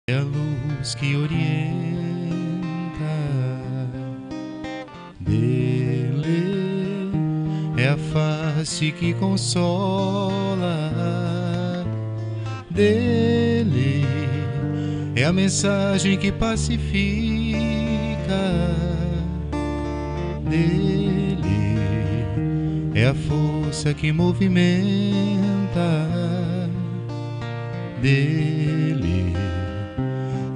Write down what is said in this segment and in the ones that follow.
É a luz que orienta, dele é a face que consola, dele é a mensagem que pacifica, dele é a força que movimenta, dele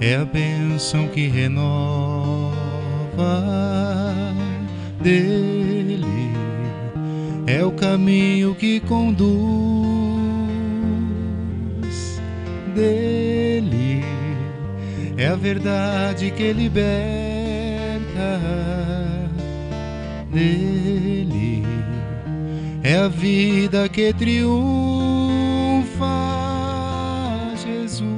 é a bênção que renova, dele é o caminho que conduz, dele é a verdade que liberta, dele é a vida que triunfa, Jesus.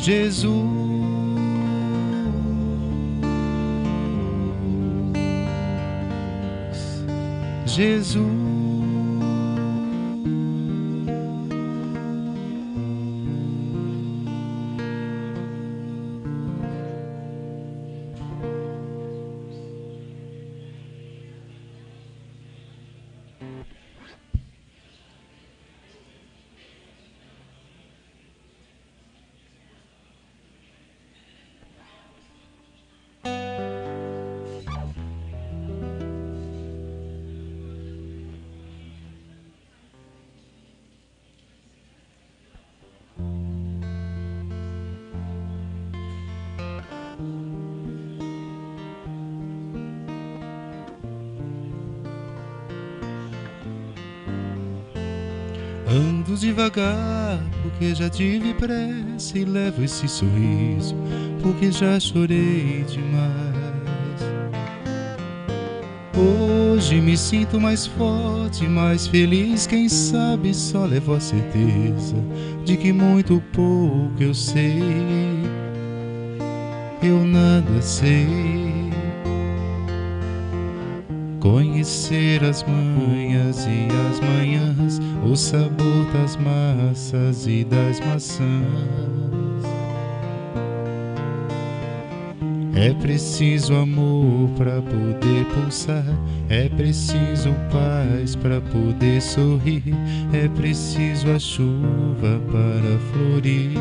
Jesus, Jesus. Ando devagar, porque já tive pressa, e levo esse sorriso, porque já chorei demais. Hoje me sinto mais forte, mais feliz, quem sabe só levo a certeza de que muito pouco eu sei, eu nada sei. Conhecer as manhas e as manhãs, o sabor das massas e das maçãs. É preciso amor para poder pulsar, é preciso paz para poder sorrir, é preciso a chuva para florir.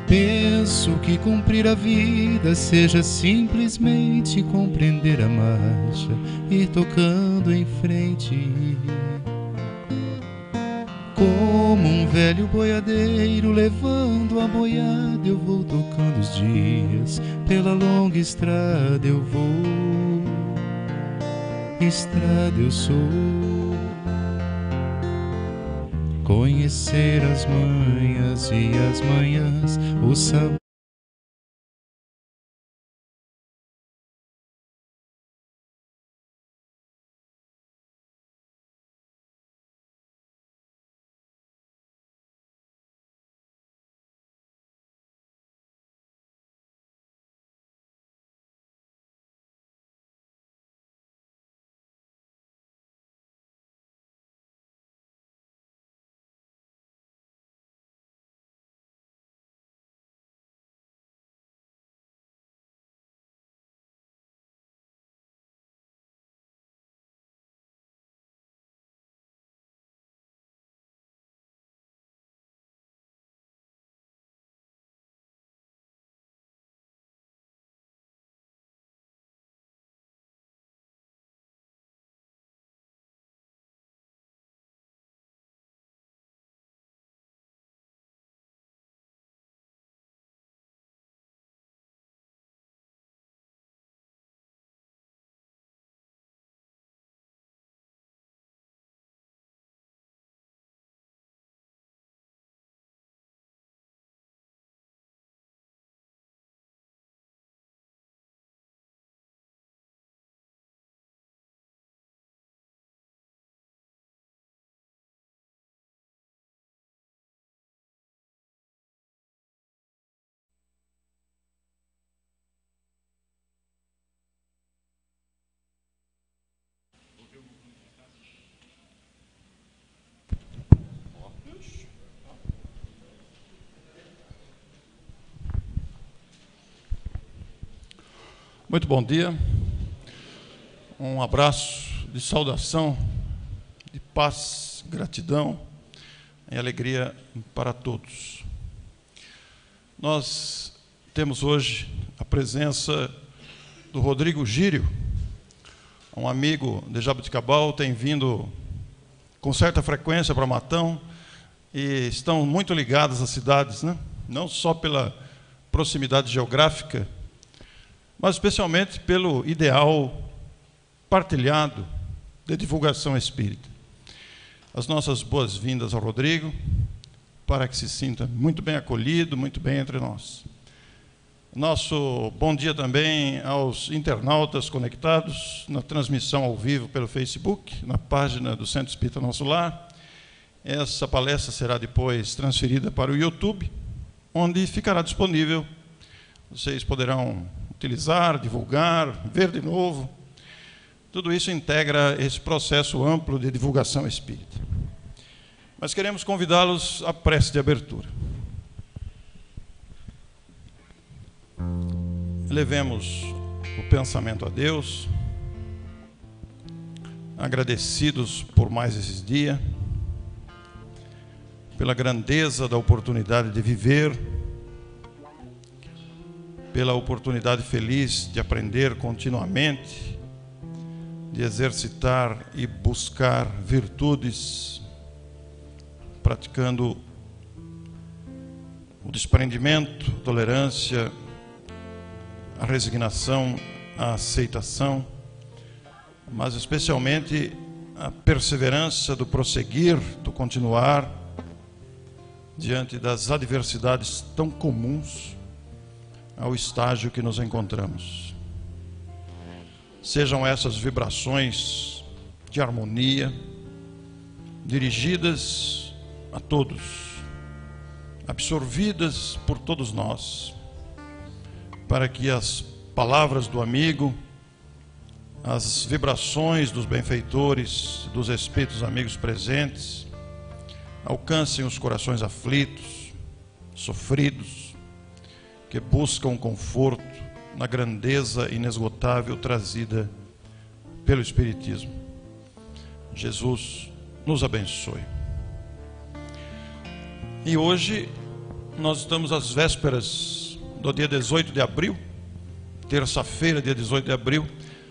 Penso que cumprir a vida seja simplesmente compreender a marcha, ir tocando em frente. Como um velho boiadeiro levando a boiada, eu vou tocando os dias, pela longa estrada eu vou, estrada eu sou. Conhecer as manhas e as manhãs, o sabor Muito bom dia, um abraço de saudação, de paz, gratidão e alegria para todos. Nós temos hoje a presença do Rodrigo Gírio, um amigo de Jaboticabal, tem vindo com certa frequência para Matão e estão muito ligados às cidades, né? Não só pela proximidade geográfica, mas especialmente pelo ideal partilhado de divulgação espírita. As nossas boas-vindas ao Rodrigo, para que se sinta muito bem acolhido, muito bem entre nós. Nosso bom dia também aos internautas conectados na transmissão ao vivo pelo Facebook, na página do Centro Espírita Nosso Lar. Essa palestra será depois transferida para o YouTube, onde ficará disponível. Vocês poderão utilizar, divulgar, ver de novo. Tudo isso integra esse processo amplo de divulgação espírita. Mas queremos convidá-los à prece de abertura. Elevemos o pensamento a Deus, agradecidos por mais esse dia, pela grandeza da oportunidade de viver, pela oportunidade feliz de aprender continuamente, de exercitar e buscar virtudes, praticando o desprendimento, tolerância, a resignação, a aceitação, mas especialmente a perseverança do prosseguir, do continuar, diante das adversidades tão comuns ao estágio que nos encontramos. Sejam essas vibrações de harmonia, dirigidas a todos, absorvidas por todos nós, para que as palavras do amigo, as vibrações dos benfeitores, dos espíritos amigos presentes, alcancem os corações aflitos, sofridos, que buscam conforto na grandeza inesgotável trazida pelo Espiritismo. Jesus nos abençoe. E hoje nós estamos às vésperas do dia 18 de abril, terça-feira, dia 18 de abril,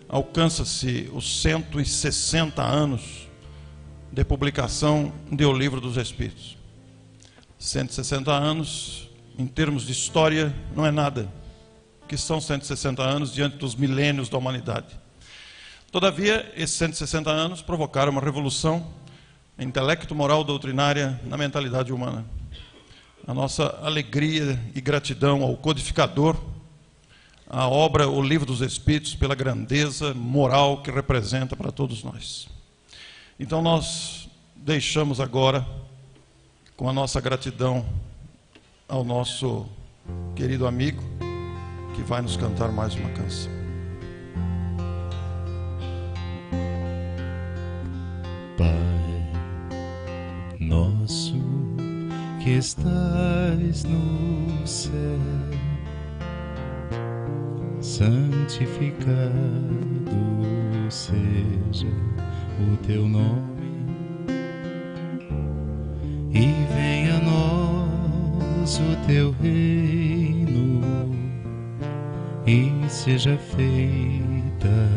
alcança-se os 160 anos de publicação de O Livro dos Espíritos. 160 anos, em termos de história, não é nada, que são 160 anos diante dos milênios da humanidade. Todavia, esses 160 anos provocaram uma revolução intelecto, moral, doutrinária na mentalidade humana. A nossa alegria e gratidão ao codificador, a obra O Livro dos Espíritos, pela grandeza moral que representa para todos nós. Então nós deixamos agora, com a nossa gratidão ao nosso querido amigo, que vai nos cantar mais uma canção. Pai nosso que estás no céu, santificado seja o teu nome, e venha a nós o teu reino, e seja feita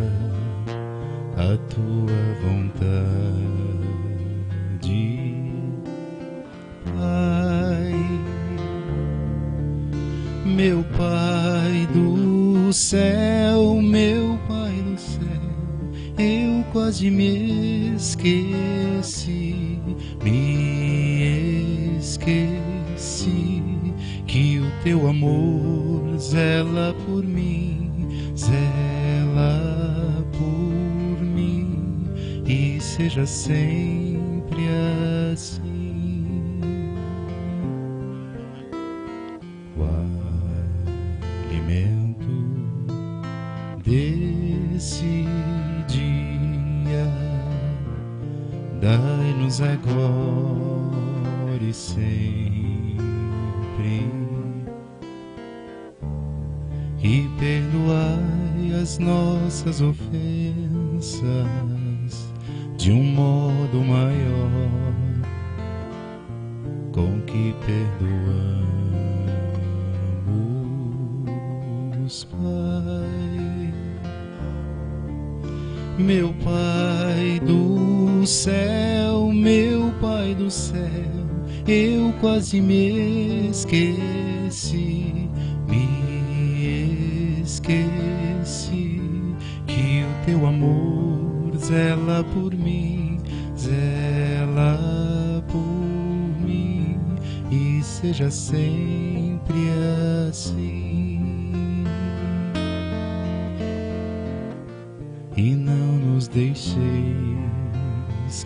a tua vontade. Pai, meu Pai do céu, meu Pai do céu, eu quase me esqueci que o teu amor zela por mim, zela por mim, e seja sempre assim. O alimento desse dia dai-nos agora e sempre, e perdoai as nossas ofensas de um modo maior, com que perdoamos, Pai. Meu Pai do céu, meu Pai do céu, eu quase me esqueci que o teu amor zela por mim, e seja sempre assim. E não nos deixeis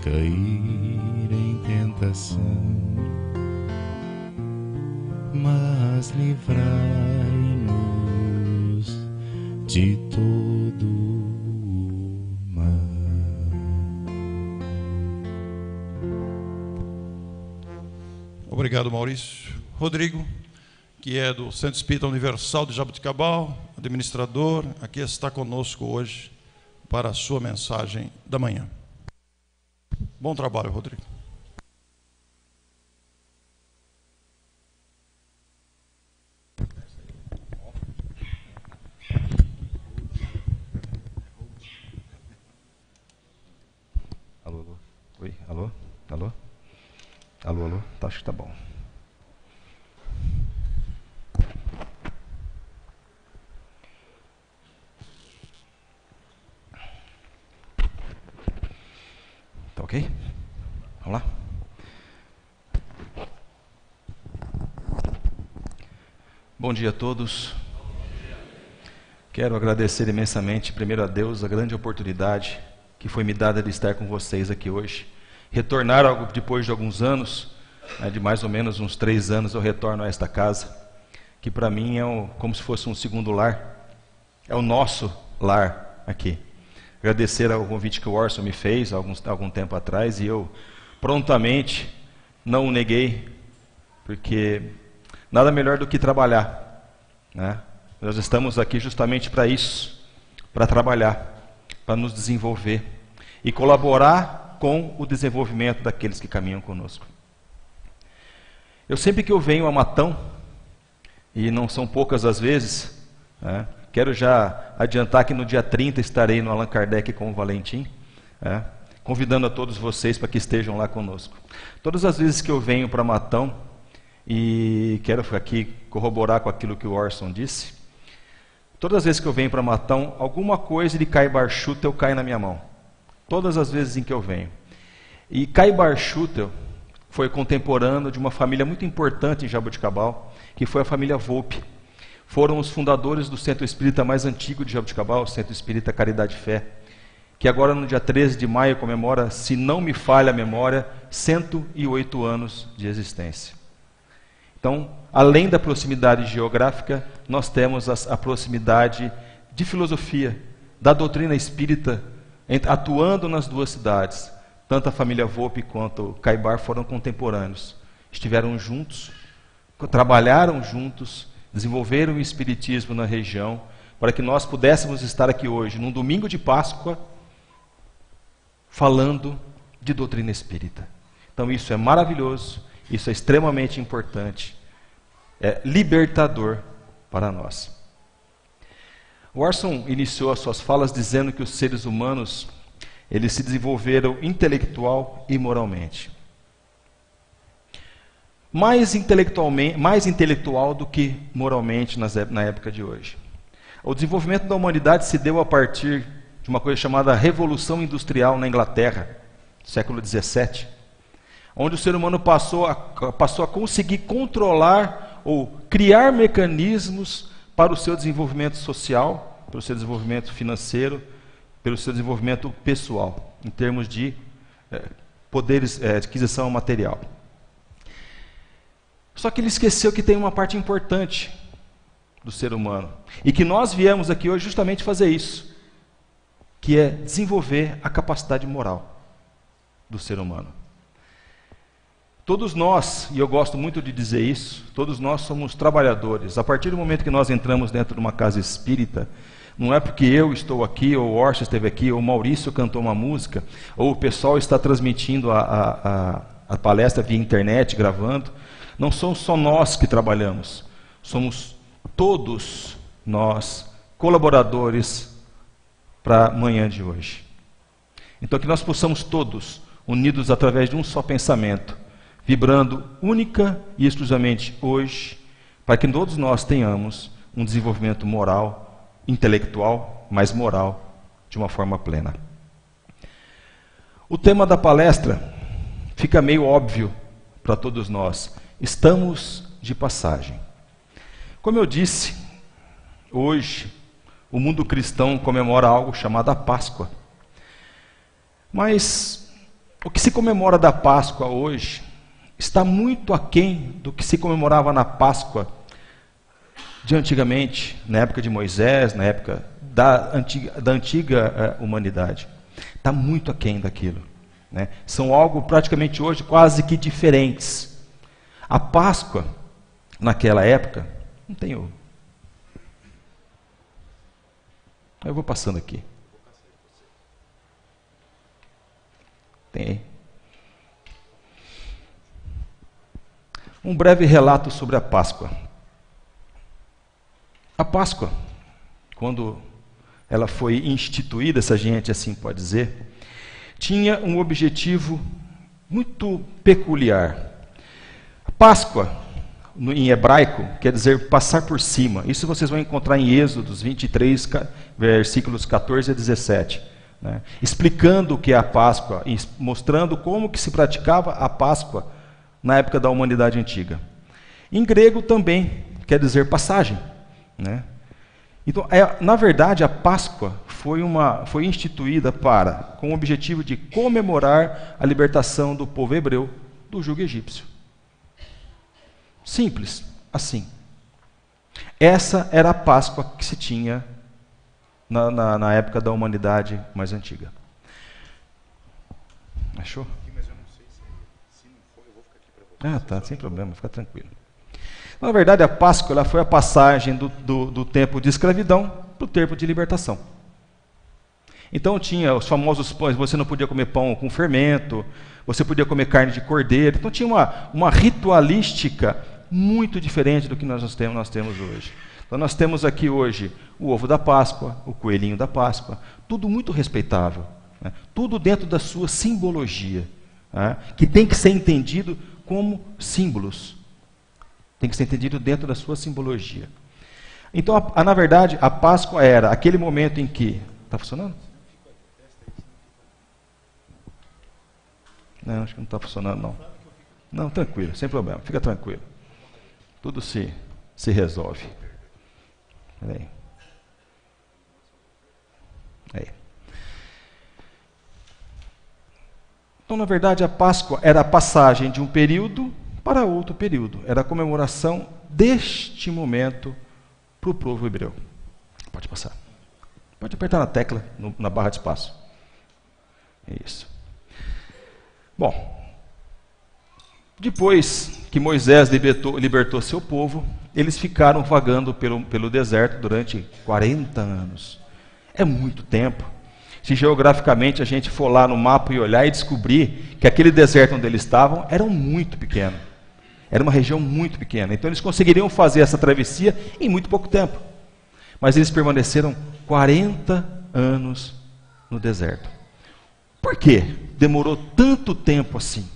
cair em tentação, mas livrai-nos de todo mal. Obrigado, Maurício. Rodrigo, que é do Centro Espírita Universal de Jaboticabal, administrador, aqui está conosco hoje para a sua mensagem da manhã. Bom trabalho, Rodrigo. Alô, alô. Oi, alô, alô. Alô, alô. Tá, acho que tá bom. Tá ok? Vamos lá? Bom dia a todos. Quero agradecer imensamente, primeiro a Deus, a grande oportunidade que foi me dada de estar com vocês aqui hoje. Retornar depois de alguns anos, de mais ou menos uns 3 anos, eu retorno a esta casa, que para mim é como se fosse um segundo lar. É o nosso lar aqui. Agradecer ao convite que o Orson me fez algum tempo atrás, e eu prontamente não o neguei, porque nada melhor do que trabalhar, né? Nós estamos aqui justamente para isso, para trabalhar, para nos desenvolver e colaborar com o desenvolvimento daqueles que caminham conosco. Eu sempre que eu venho a Matão, e não são poucas as vezes, né? Quero já adiantar que no dia 30 estarei no Allan Kardec com o Valentim, convidando a todos vocês para que estejam lá conosco. Todas as vezes que eu venho para Matão, e quero aqui corroborar com aquilo que o Orson disse, todas as vezes que eu venho para Matão, alguma coisa de Caibar Schutel cai na minha mão. Todas as vezes em que eu venho. E Caibar Schutel foi contemporâneo de uma família muito importante em Jaboticabal, que foi a família Volpe. Foram os fundadores do Centro Espírita mais antigo de Jaboticabal, o Centro Espírita Caridade e Fé, que agora no dia 13 de maio comemora, se não me falha a memória, 108 anos de existência. Então, além da proximidade geográfica, nós temos a proximidade de filosofia, da doutrina espírita, atuando nas duas cidades. Tanto a família Volpe quanto o Caibar foram contemporâneos. Estiveram juntos, trabalharam juntos, desenvolveram o espiritismo na região, para que nós pudéssemos estar aqui hoje, num domingo de Páscoa, falando de doutrina espírita. Então isso é maravilhoso, isso é extremamente importante, é libertador para nós. O Orson iniciou as suas falas dizendo que os seres humanos, eles se desenvolveram intelectual e moralmente. Mais intelectual do que moralmente na época de hoje. O desenvolvimento da humanidade se deu a partir de uma coisa chamada Revolução Industrial na Inglaterra, século XVII, onde o ser humano passou a conseguir controlar ou criar mecanismos para o seu desenvolvimento social, para o seu desenvolvimento financeiro, pelo seu desenvolvimento pessoal, em termos de poderes de aquisição material. Só que ele esqueceu que tem uma parte importante do ser humano, e que nós viemos aqui hoje justamente fazer isso, que é desenvolver a capacidade moral do ser humano. Todos nós, e eu gosto muito de dizer isso, todos nós somos trabalhadores. A partir do momento que nós entramos dentro de uma casa espírita, Não é porque eu estou aqui, ou o Orson esteve aqui, ou o Maurício cantou uma música, ou o pessoal está transmitindo a palestra via internet, gravando. Não somos só nós que trabalhamos, somos todos nós colaboradores para a manhã de hoje. Então que nós possamos todos, unidos através de um só pensamento, vibrando única e exclusivamente hoje, para que todos nós tenhamos um desenvolvimento moral, intelectual, mas moral, de uma forma plena. O tema da palestra fica meio óbvio para todos nós. Estamos de passagem. Como eu disse, hoje o mundo cristão comemora algo chamado a Páscoa. Mas o que se comemora da Páscoa hoje está muito aquém do que se comemorava na Páscoa de antigamente, na época de Moisés, na época da antiga humanidade. Está muito aquém daquilo, né? São algo praticamente hoje quase que diferentes. A Páscoa, naquela época, não tem ovo. Eu vou passando aqui. Tem. Um breve relato sobre a Páscoa. A Páscoa, quando ela foi instituída, se a gente assim pode dizer, tinha um objetivo muito peculiar. A Páscoa, em hebraico, quer dizer passar por cima. Isso vocês vão encontrar em Êxodos 23, versículos 14 a 17. Né? Explicando o que é a Páscoa, mostrando como que se praticava a Páscoa na época da humanidade antiga. Em grego também quer dizer passagem. Né? Então, na verdade, a Páscoa foi instituída com o objetivo de comemorar a libertação do povo hebreu do jugo egípcio. Simples, assim. Essa era a Páscoa que se tinha na época da humanidade mais antiga. Achou? Mas eu não sei se não for, eu vou ficar aqui para você. Tá, sem problema, fica tranquilo. Na verdade, a Páscoa ela foi a passagem do tempo de escravidão para o tempo de libertação. Então tinha os famosos pães, você não podia comer pão com fermento, você podia comer carne de cordeiro. Então tinha uma ritualística muito diferente do que nós temos hoje. Então nós temos aqui hoje o ovo da Páscoa, o coelhinho da Páscoa, tudo muito respeitável, né? Tudo dentro da sua simbologia, né? Que tem que ser entendido como símbolos. Tem que ser entendido dentro da sua simbologia. Então, na verdade, a Páscoa era aquele momento em que... Está funcionando? Não, acho que não está funcionando, não. Não, tranquilo, sem problema, fica tranquilo. Tudo se resolve. Peraí. Aí. Então, na verdade, a Páscoa era a passagem de um período para outro período. Era a comemoração deste momento para o povo hebreu. Pode passar. Pode apertar na tecla, na barra de espaço. Isso. Bom, depois que Moisés libertou seu povo, eles ficaram vagando pelo deserto durante 40 anos. É muito tempo. Se geograficamente a gente for lá no mapa e olhar e descobrir que aquele deserto onde eles estavam era muito pequeno. Era uma região muito pequena. Então eles conseguiriam fazer essa travessia em muito pouco tempo. Mas eles permaneceram 40 anos no deserto. Por quê? Demorou tanto tempo assim?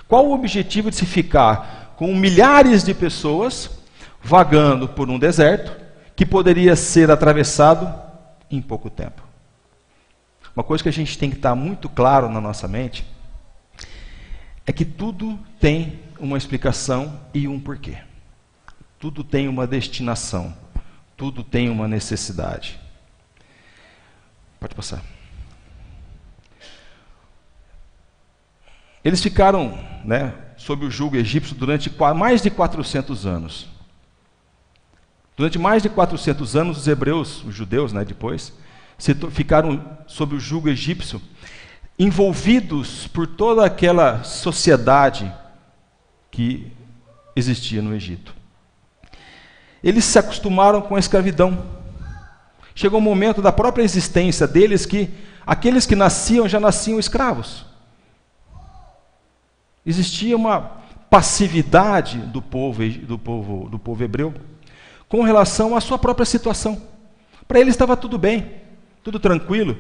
Qual o objetivo de se ficar com milhares de pessoas vagando por um deserto que poderia ser atravessado em pouco tempo? Uma coisa que a gente tem que estar muito claro na nossa mente é que tudo tem uma explicação e um porquê. Tudo tem uma destinação. Tudo tem uma necessidade. Pode passar. Eles ficaram, né, sob o jugo egípcio durante mais de 400 anos. Durante mais de 400 anos, os hebreus, os judeus, né, depois, ficaram sob o jugo egípcio, envolvidos por toda aquela sociedade que existia no Egito. Eles se acostumaram com a escravidão. Chegou um momento da própria existência deles que aqueles que nasciam já nasciam escravos. Existia uma passividade do povo hebreu com relação à sua própria situação. Para eles estava tudo bem, tudo tranquilo.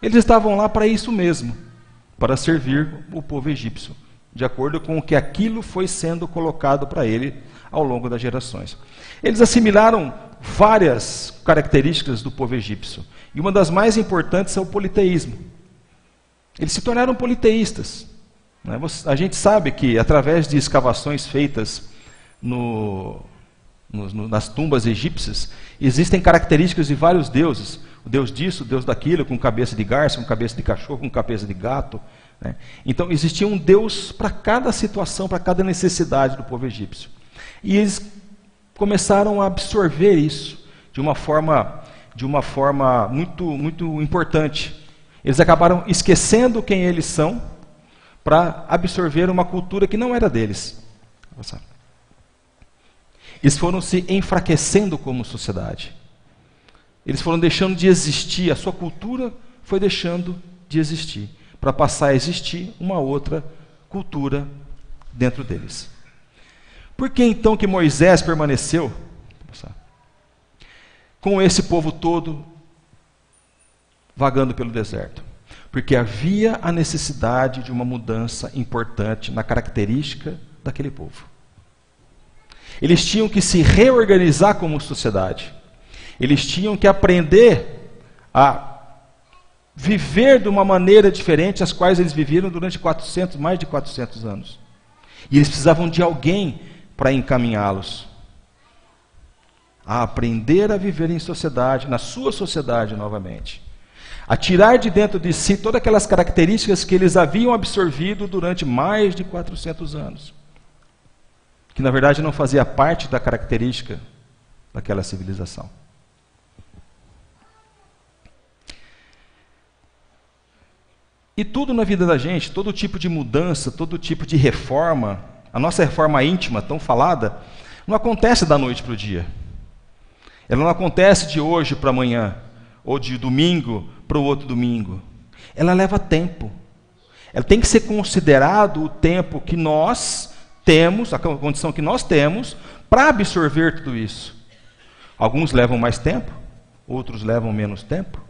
Eles estavam lá para isso mesmo, para servir o povo egípcio, de acordo com o que aquilo foi sendo colocado para ele ao longo das gerações. Eles assimilaram várias características do povo egípcio, e uma das mais importantes é o politeísmo. Eles se tornaram politeístas. A gente sabe que, através de escavações feitas nas tumbas egípcias, existem características de vários deuses. O deus disso, o deus daquilo, com cabeça de garça, com cabeça de cachorro, com cabeça de gato. Então, existia um deus para cada situação, para cada necessidade do povo egípcio. E eles começaram a absorver isso de uma forma muito, muito importante. Eles acabaram esquecendo quem eles são para absorver uma cultura que não era deles. Eles foram se enfraquecendo como sociedade. Eles foram deixando de existir, a sua cultura foi deixando de existir, para passar a existir uma outra cultura dentro deles. Por que então que Moisés permaneceu com esse povo todo vagando pelo deserto? Porque havia a necessidade de uma mudança importante na característica daquele povo. Eles tinham que se reorganizar como sociedade. Eles tinham que aprender a viver de uma maneira diferente às quais eles viveram durante mais de 400 anos. E eles precisavam de alguém para encaminhá-los a aprender a viver em sociedade, na sua sociedade novamente. A tirar de dentro de si todas aquelas características que eles haviam absorvido durante mais de 400 anos. Que na verdade não fazia parte da característica daquela civilização. E tudo na vida da gente, todo tipo de mudança, todo tipo de reforma, a nossa reforma íntima, tão falada, não acontece da noite para o dia. Ela não acontece de hoje para amanhã, ou de domingo para o outro domingo. Ela leva tempo. Ela tem que ser considerado o tempo que nós temos, a condição que nós temos, para absorver tudo isso. Alguns levam mais tempo, outros levam menos tempo.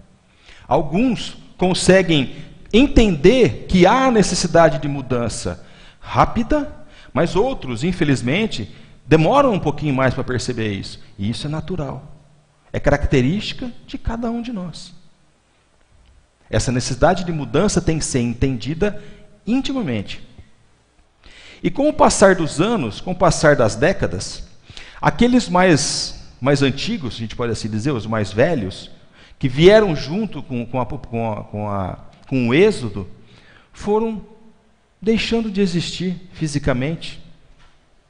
Alguns conseguem entender que há necessidade de mudança rápida, mas outros, infelizmente, demoram um pouquinho mais para perceber isso. E isso é natural. É característica de cada um de nós. Essa necessidade de mudança tem que ser entendida intimamente. E com o passar dos anos, com o passar das décadas, aqueles mais antigos, a gente pode assim dizer, os mais velhos, que vieram junto com o êxodo, foram deixando de existir fisicamente.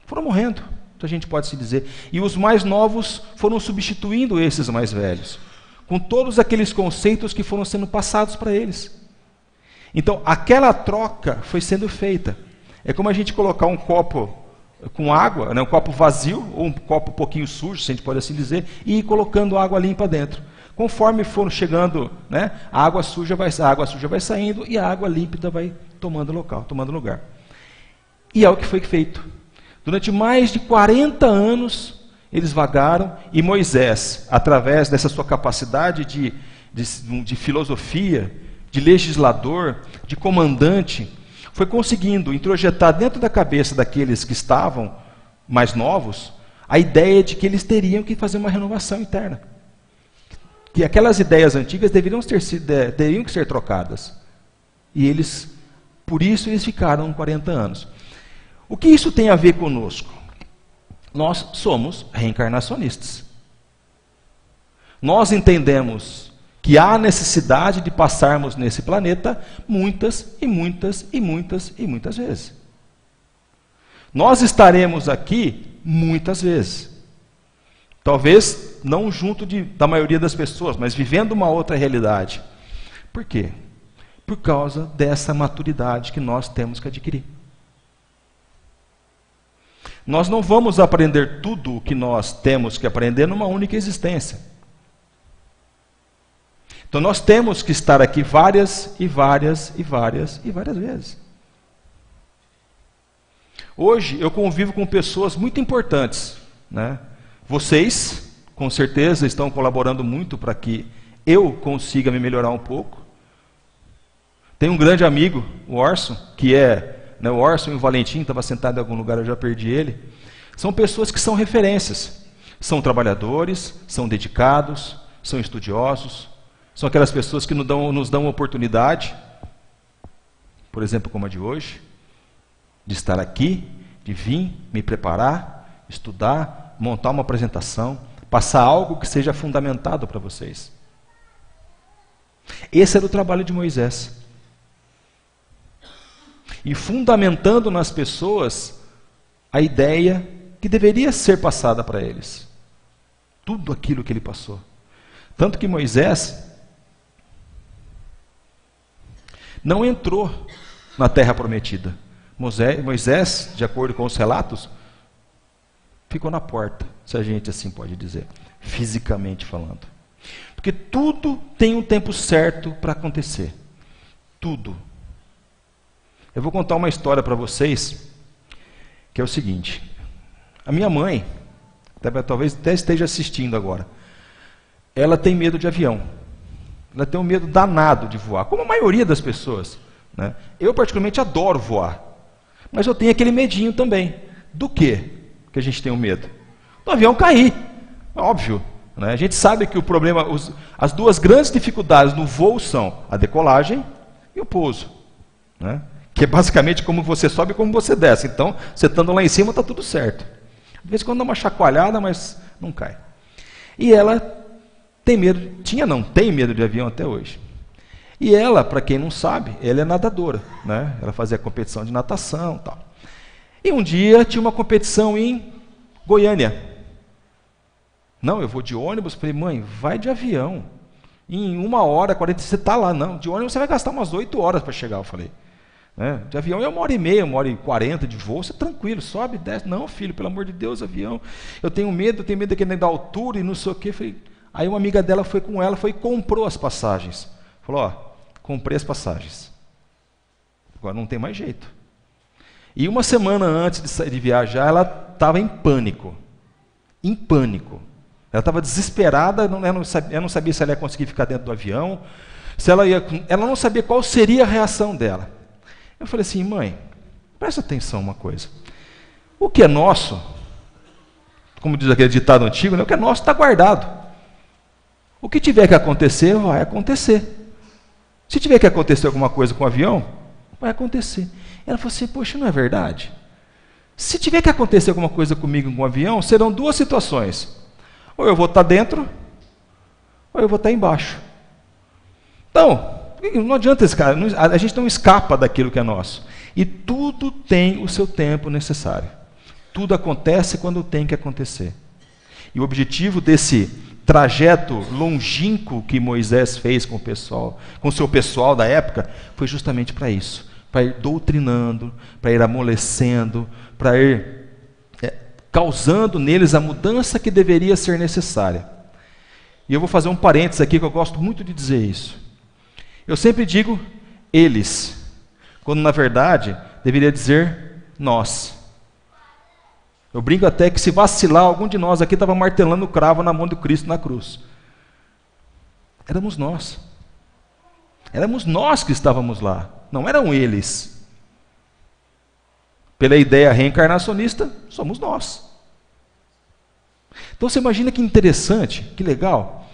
Foram morrendo, a gente pode se dizer. E os mais novos foram substituindo esses mais velhos, com todos aqueles conceitos que foram sendo passados para eles. Então, aquela troca foi sendo feita. É como a gente colocar um copo com água, um copo vazio, ou um copo um pouquinho sujo, se a gente pode assim dizer, e ir colocando água limpa dentro. Conforme foram chegando, a água suja vai saindo e a água límpida vai tomando lugar. E é o que foi feito. Durante mais de 40 anos, eles vagaram, e Moisés, através dessa sua capacidade de filosofia, de legislador, de comandante, foi conseguindo introjetar dentro da cabeça daqueles que estavam mais novos a ideia de que eles teriam que fazer uma renovação interna. Que aquelas ideias antigas teriam que ser trocadas. E por isso eles ficaram 40 anos. O que isso tem a ver conosco? Nós somos reencarnacionistas. Nós entendemos que há necessidade de passarmos nesse planeta muitas e muitas e muitas e muitas vezes. Nós estaremos aqui muitas vezes. Talvez não junto da maioria das pessoas, mas vivendo uma outra realidade. Por quê? Por causa dessa maturidade que nós temos que adquirir. Nós não vamos aprender tudo o que nós temos que aprender numa única existência. Então nós temos que estar aqui várias e várias e várias e várias vezes. Hoje eu convivo com pessoas muito importantes, né? Vocês, com certeza, estão colaborando muito para que eu consiga me melhorar um pouco. Tem um grande amigo, o Orson, que é, né, o Orson e o Valentim, estava sentado em algum lugar, eu já perdi ele. São pessoas que são referências. São trabalhadores, são dedicados, são estudiosos, são aquelas pessoas que nos dão oportunidade, por exemplo, como a de hoje, de estar aqui, de vir, me preparar, estudar, montar uma apresentação, passar algo que seja fundamentado para vocês. Esse era o trabalho de Moisés. E fundamentando nas pessoas a ideia que deveria ser passada para eles. Tudo aquilo que ele passou. Tanto que Moisés não entrou na terra prometida. Moisés, de acordo com os relatos, ficou na porta, se a gente assim pode dizer, fisicamente falando. Porque tudo tem um tempo certo para acontecer. Tudo. Eu vou contar uma história para vocês, que é o seguinte. A minha mãe, talvez até esteja assistindo agora, ela tem medo de avião. Ela tem um medo danado de voar, como a maioria das pessoas, né? Eu particularmente adoro voar, mas eu tenho aquele medinho também. Do quê que a gente tem um medo? Do avião cair, óbvio, né? A gente sabe que o problema, as duas grandes dificuldades no voo são a decolagem e o pouso, né? Que é basicamente como você sobe e como você desce. Então, você estando lá em cima, está tudo certo. De vez em quando dá uma chacoalhada, mas não cai. E ela tem medo de avião até hoje. E ela, para quem não sabe, ela é nadadora, né? Ela fazia competição de natação e tal. E um dia tinha uma competição em Goiânia. Não, eu vou de ônibus. Falei, mãe, vai de avião. Em 1h40 você está lá. Não, de ônibus você vai gastar umas 8 horas para chegar, eu falei. De avião é 1h30, 1h40 de voo, você é tranquilo, sobe, desce. Não, filho, pelo amor de Deus, avião. Eu tenho medo daquele da altura e não sei o quê. Falei, aí uma amiga dela foi com ela, foi e comprou as passagens. Falou, ó, comprei as passagens. Agora não tem mais jeito. E uma semana antes de viajar, ela estava em pânico. Em pânico. Ela estava desesperada, ela não sabia se ela ia conseguir ficar dentro do avião, ela não sabia qual seria a reação dela. Eu falei assim, mãe, presta atenção uma coisa. O que é nosso, como diz aquele ditado antigo, né, o que é nosso está guardado. O que tiver que acontecer, vai acontecer. Se tiver que acontecer alguma coisa com o avião, vai acontecer. Ela falou assim, poxa, não é verdade? Se tiver que acontecer alguma coisa comigo com o avião, serão duas situações. Ou eu vou estar dentro, ou eu vou estar embaixo. Então, não adianta esse cara, a gente não escapa daquilo que é nosso. E tudo tem o seu tempo necessário. Tudo acontece quando tem que acontecer. E o objetivo desse trajeto longínquo que Moisés fez com o seu pessoal da época, foi justamente para isso. Para ir doutrinando, para ir amolecendo, para ir causando neles a mudança que deveria ser necessária. E eu vou fazer um parênteses aqui, que eu gosto muito de dizer isso. Eu sempre digo eles, quando na verdade deveria dizer nós. Eu brinco até que se vacilar, algum de nós aqui estava martelando o cravo na mão de Cristo na cruz. Éramos nós. Éramos nós que estávamos lá, não eram eles. Pela ideia reencarnacionista, somos nós. Então você imagina que interessante, que legal.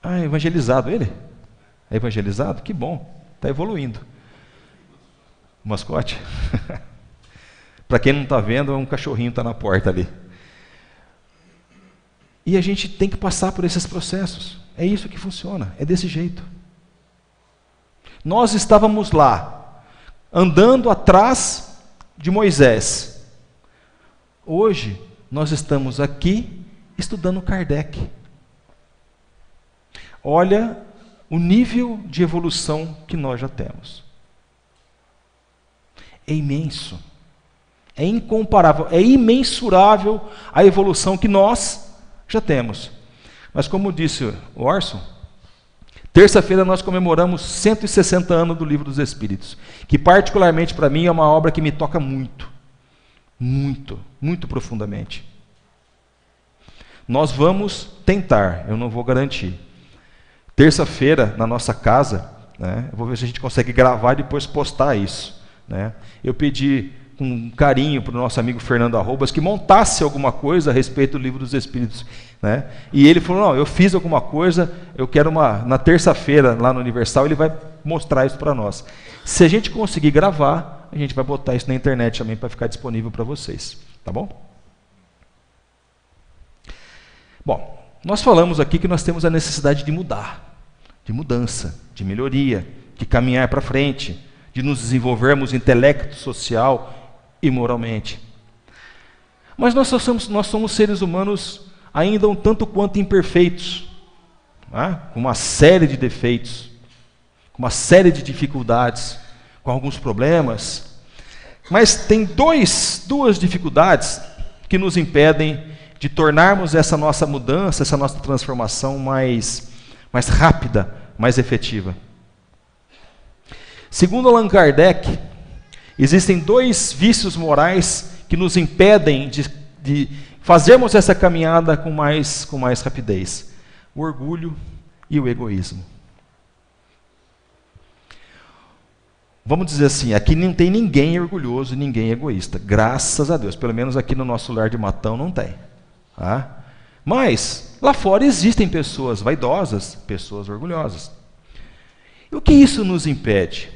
Ah, evangelizado ele? É evangelizado? Que bom, está evoluindo. O mascote? Para quem não está vendo, um cachorrinho está na porta ali. E a gente tem que passar por esses processos. É isso que funciona, é desse jeito. Nós estávamos lá, andando atrás de Moisés. Hoje, nós estamos aqui estudando Kardec. Olha o nível de evolução que nós já temos. É imenso, é incomparável, é imensurável a evolução que nós já temos. Mas como disse o Orson, Terça-feira nós comemoramos 160 anos do Livro dos Espíritos, que particularmente para mim é uma obra que me toca muito, muito, muito profundamente. Nós vamos tentar, eu não vou garantir. Terça-feira, na nossa casa, né, eu vou ver se a gente consegue gravar e depois postar isso, né? Eu pedi com carinho para o nosso amigo Fernando Arrobas que montasse alguma coisa a respeito do Livro dos Espíritos, né? E ele falou, não, eu fiz alguma coisa, eu quero na terça-feira lá no Universal, ele vai mostrar isso para nós. Se a gente conseguir gravar, a gente vai botar isso na internet também para ficar disponível para vocês, tá bom? Bom, nós falamos aqui que nós temos a necessidade de mudar, de mudança, de melhoria, de caminhar para frente, de nos desenvolvermos intelecto, social e moralmente. Mas nós somos seres humanos ainda um tanto quanto imperfeitos, né? Com uma série de defeitos, com uma série de dificuldades, com alguns problemas. Mas tem duas dificuldades que nos impedem de tornarmos essa nossa mudança, essa nossa transformação mais rápida, mais efetiva. Segundo Allan Kardec, existem 2 vícios morais que nos impedem de fazermos essa caminhada com mais rapidez: o orgulho e o egoísmo. Vamos dizer assim, aqui não tem ninguém orgulhoso e ninguém egoísta, graças a Deus, pelo menos aqui no nosso lar de Matão não tem. Tá? Mas lá fora existem pessoas vaidosas, pessoas orgulhosas. E o que isso nos impede?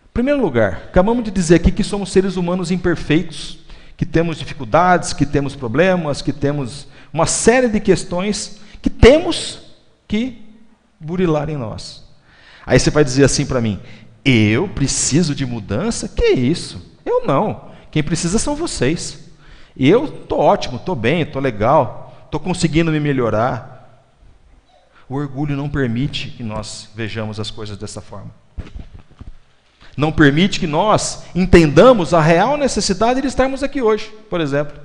Em primeiro lugar, acabamos de dizer aqui que somos seres humanos imperfeitos, que temos dificuldades, que temos problemas, que temos uma série de questões que temos que burilar em nós. Aí você vai dizer assim para mim, eu preciso de mudança? Que isso? Eu não. Quem precisa são vocês. Eu estou ótimo, estou bem, estou legal, estou conseguindo me melhorar. O orgulho não permite que nós vejamos as coisas dessa forma. Não permite que nós entendamos a real necessidade de estarmos aqui hoje, por exemplo.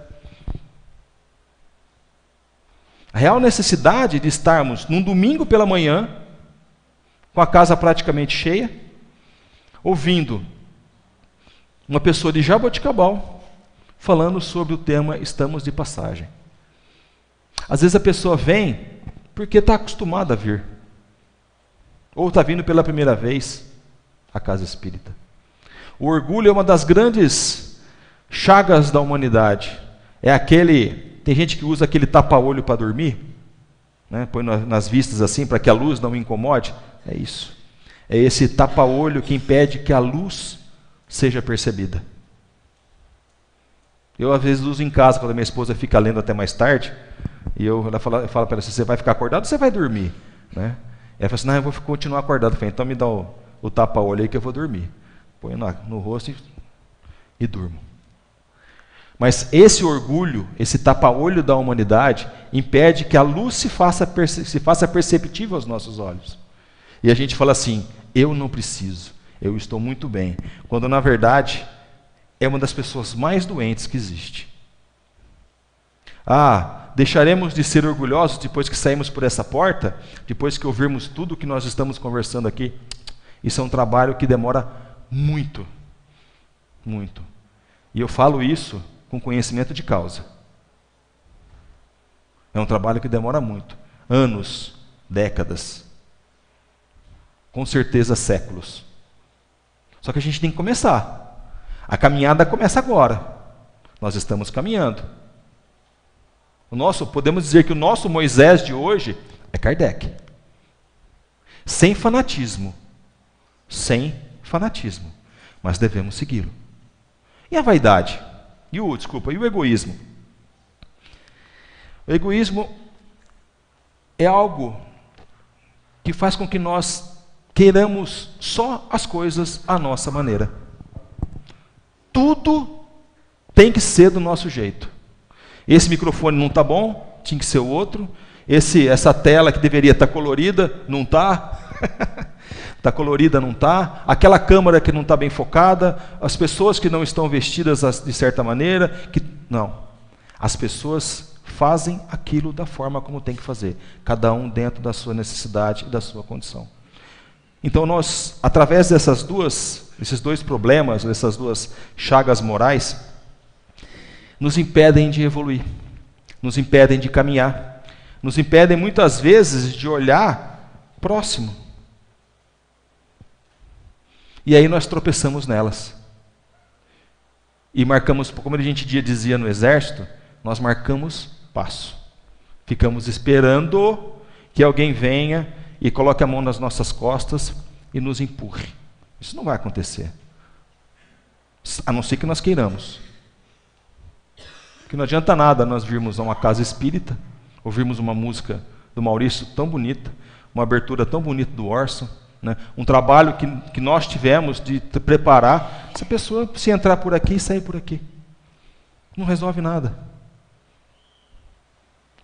A real necessidade de estarmos num domingo pela manhã, com a casa praticamente cheia, ouvindo uma pessoa de Jaboticabal falando sobre o tema Estamos de Passagem. Às vezes a pessoa vem porque está acostumada a vir, ou está vindo pela primeira vez à casa espírita. O orgulho é uma das grandes chagas da humanidade. Tem gente que usa aquele tapa-olho para dormir, né? Põe nas vistas assim para que a luz não incomode. É isso. É esse tapa-olho que impede que a luz seja percebida. Eu às vezes uso em casa quando a minha esposa fica lendo até mais tarde, e eu falo para ela, você vai ficar acordado ou você vai dormir? Né? Ela fala assim, não, eu vou continuar acordado. Eu falei, então me dá o tapa-olho aí que eu vou dormir. Põe no rosto e durmo. Mas esse orgulho, esse tapa-olho da humanidade, impede que a luz se faça perceptível aos nossos olhos. E a gente fala assim, eu não preciso, eu estou muito bem. Quando na verdade é uma das pessoas mais doentes que existe. Deixaremos de ser orgulhosos depois que saímos por essa porta? Depois que ouvirmos tudo o que nós estamos conversando aqui? Isso é um trabalho que demora muito, muito. E eu falo isso com conhecimento de causa. É um trabalho que demora muito. Anos, décadas. Com certeza séculos. Só que a gente tem que começar. A caminhada começa agora. Nós estamos caminhando. Podemos dizer que o nosso Moisés de hoje é Kardec. Sem fanatismo. Sem fanatismo. Mas devemos segui-lo. E a vaidade? E o egoísmo? O egoísmo é algo que faz com que nós queiramos só as coisas à nossa maneira. Tudo tem que ser do nosso jeito. Esse microfone não está bom, tinha que ser o outro. Essa tela que deveria estar colorida, não está. Está colorida, não está. Aquela câmera que não está bem focada. As pessoas que não estão vestidas de certa maneira. Não. As pessoas fazem aquilo da forma como tem que fazer, cada um dentro da sua necessidade e da sua condição. Então nós, através desses dois problemas, dessas duas chagas morais, nos impedem de evoluir, nos impedem de caminhar, nos impedem muitas vezes de olhar próximo. E aí nós tropeçamos nelas. E marcamos, como a gente dizia no exército, nós marcamos passo. Ficamos esperando que alguém venha e coloque a mão nas nossas costas e nos empurre. Isso não vai acontecer. A não ser que nós queiramos. Porque não adianta nada nós virmos a uma casa espírita, ouvirmos uma música do Maurício tão bonita, uma abertura tão bonita do Orson, né? Um trabalho que nós tivemos de preparar, essa pessoa se entrar por aqui e sair por aqui. Não resolve nada.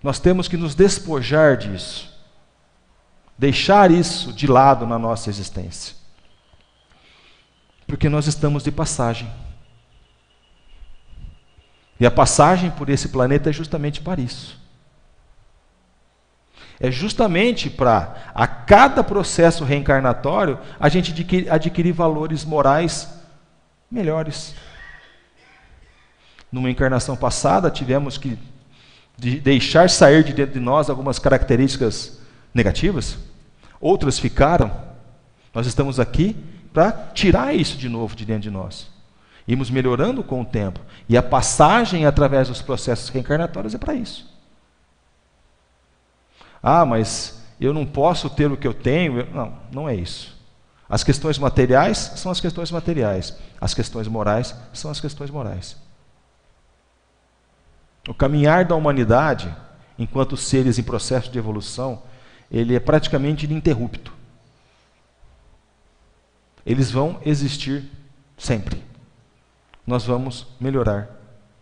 Nós temos que nos despojar disso. Deixar isso de lado na nossa existência. Porque nós estamos de passagem. E a passagem por esse planeta é justamente para isso. É justamente para, a cada processo reencarnatório, a gente adquirir valores morais melhores. Numa encarnação passada, tivemos que deixar sair de dentro de nós algumas características negativas, outras ficaram. Nós estamos aqui para tirar isso de novo de dentro de nós. Irmos melhorando com o tempo. E a passagem através dos processos reencarnatórios é para isso. Ah, mas eu não posso ter o que eu tenho. Não, não é isso. As questões materiais são as questões materiais. As questões morais são as questões morais. O caminhar da humanidade, enquanto seres em processo de evolução, ele é praticamente ininterrupto. Eles vão existir sempre. Nós vamos melhorar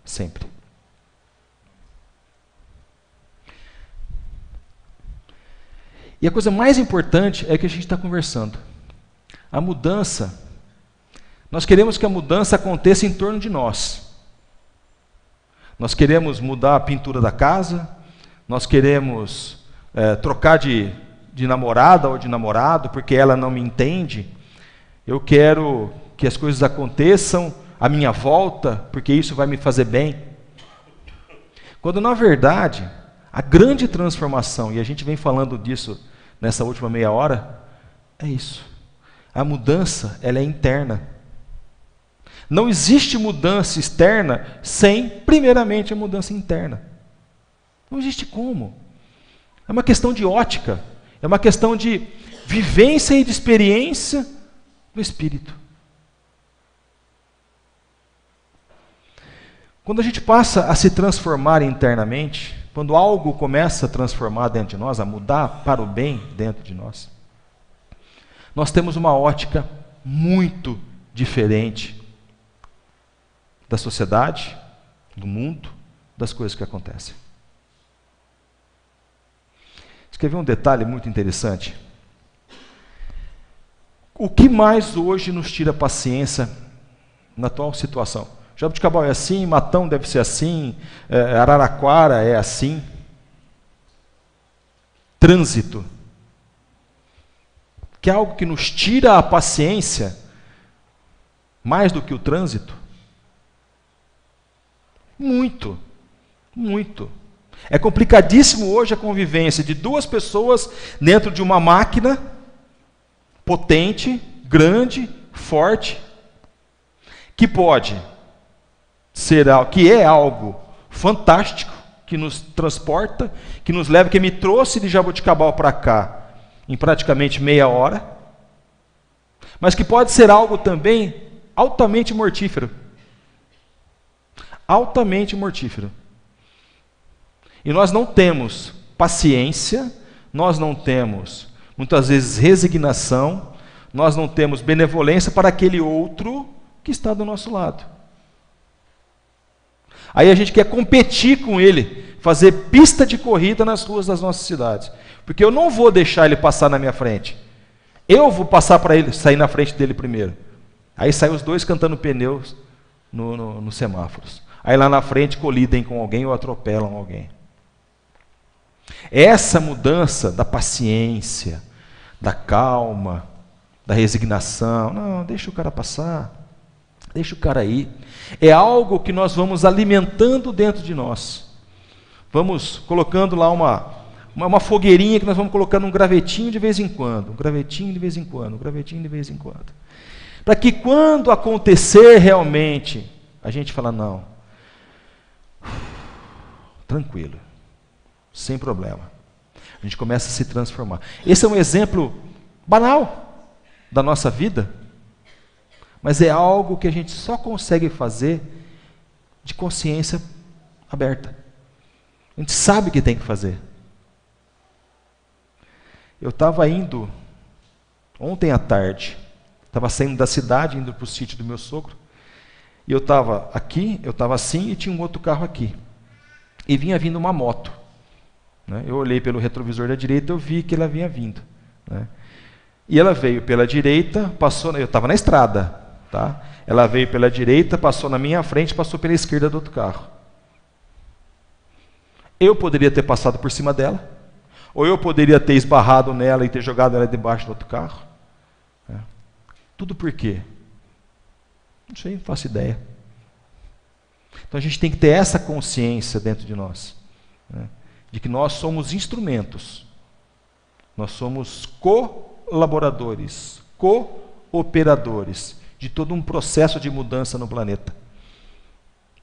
sempre. E a coisa mais importante é que a gente está conversando. A mudança, nós queremos que a mudança aconteça em torno de nós. Nós queremos mudar a pintura da casa, nós queremos trocar de namorada ou de namorado porque ela não me entende. Eu quero que as coisas aconteçam à minha volta porque isso vai me fazer bem. Quando na verdade, a grande transformação, e a gente vem falando disso nessa última meia hora, é isso. A mudança, ela é interna. Não existe mudança externa sem, primeiramente, a mudança interna. Não existe como. É uma questão de ótica. É uma questão de vivência e de experiência do espírito. Quando a gente passa a se transformar internamente, quando algo começa a transformar dentro de nós, a mudar para o bem dentro de nós, nós temos uma ótica muito diferente da sociedade, do mundo, das coisas que acontecem. Escrevi um detalhe muito interessante. O que mais hoje nos tira a paciência na atual situação? Jabuticabal é assim, Matão deve ser assim, Araraquara é assim. Trânsito. Que é algo que nos tira a paciência, mais do que o trânsito? Muito, muito. É complicadíssimo hoje a convivência de duas pessoas dentro de uma máquina potente, grande, forte, que pode ser algo, que é algo fantástico, que nos transporta, que nos leva, que me trouxe de Jabuticabal para cá em praticamente meia hora, mas que pode ser algo também altamente mortífero. Altamente mortífero. E nós não temos paciência, nós não temos, muitas vezes, resignação, nós não temos benevolência para aquele outro que está do nosso lado. Aí a gente quer competir com ele, fazer pista de corrida nas ruas das nossas cidades. Porque eu não vou deixar ele passar na minha frente. Eu vou passar para ele, sair na frente dele primeiro. Aí saem os dois cantando pneus nos semáforos. Aí lá na frente colidem com alguém ou atropelam alguém. Essa mudança da paciência, da calma, da resignação, não, deixa o cara passar, deixa o cara ir, é algo que nós vamos alimentando dentro de nós. Vamos colocando lá uma fogueirinha que nós vamos colocando um gravetinho de vez em quando, um gravetinho de vez em quando, um gravetinho de vez em quando. Para que quando acontecer realmente, a gente fala, não, tranquilo, sem problema. A gente começa a se transformar. Esse é um exemplo banal da nossa vida, mas é algo que a gente só consegue fazer de consciência aberta. A gente sabe o que tem que fazer. Eu estava indo, ontem à tarde, estava saindo da cidade, indo para o sítio do meu sogro, e eu estava aqui, eu estava assim, e tinha um outro carro aqui. E vinha vindo uma moto. Né? Eu olhei pelo retrovisor da direita, eu vi que ela vinha vindo. Né? E ela veio pela direita, passou, eu estava na estrada, tá? Ela veio pela direita, passou na minha frente, passou pela esquerda do outro carro. Eu poderia ter passado por cima dela, ou eu poderia ter esbarrado nela e ter jogado ela debaixo do outro carro. Né? Tudo por quê? Não sei, não faço ideia. Então a gente tem que ter essa consciência dentro de nós, né? De que nós somos instrumentos, nós somos colaboradores, cooperadores de todo um processo de mudança no planeta.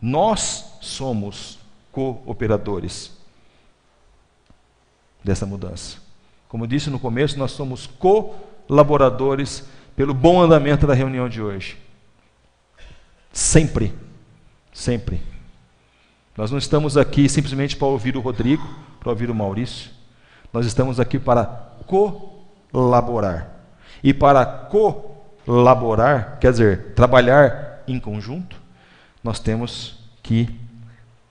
Nós somos cooperadores dessa mudança. Como disse no começo, nós somos colaboradores pelo bom andamento da reunião de hoje. Sempre, sempre. Nós não estamos aqui simplesmente para ouvir o Rodrigo, para ouvir o Maurício. Nós estamos aqui para colaborar. E para colaborar, quer dizer, trabalhar em conjunto, nós temos que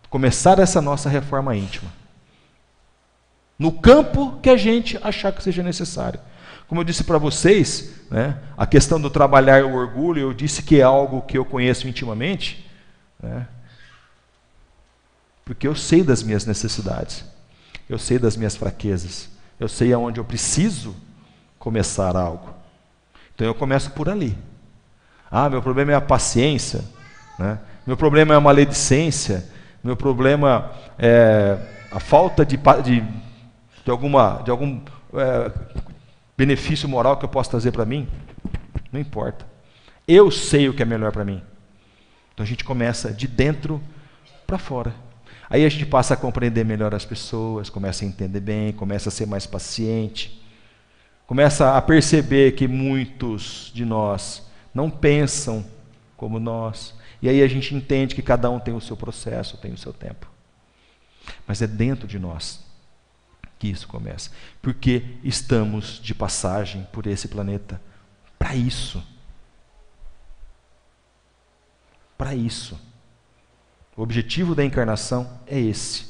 começar essa nossa reforma íntima. No campo que a gente achar que seja necessário. Como eu disse para vocês, né, a questão do trabalhar o orgulho, eu disse que é algo que eu conheço intimamente, né, porque eu sei das minhas necessidades, eu sei das minhas fraquezas, eu sei aonde eu preciso começar algo. Então eu começo por ali. Ah, meu problema é a paciência, né? Meu problema é a maledicência, meu problema é a falta de algum benefício moral que eu posso trazer para mim. Não importa. Eu sei o que é melhor para mim. Então a gente começa de dentro para fora. Aí a gente passa a compreender melhor as pessoas, começa a entender bem, começa a ser mais paciente, começa a perceber que muitos de nós não pensam como nós. E aí a gente entende que cada um tem o seu processo, tem o seu tempo. Mas é dentro de nós que isso começa. Porque estamos de passagem por esse planeta. Para isso. Para isso. O objetivo da encarnação é esse.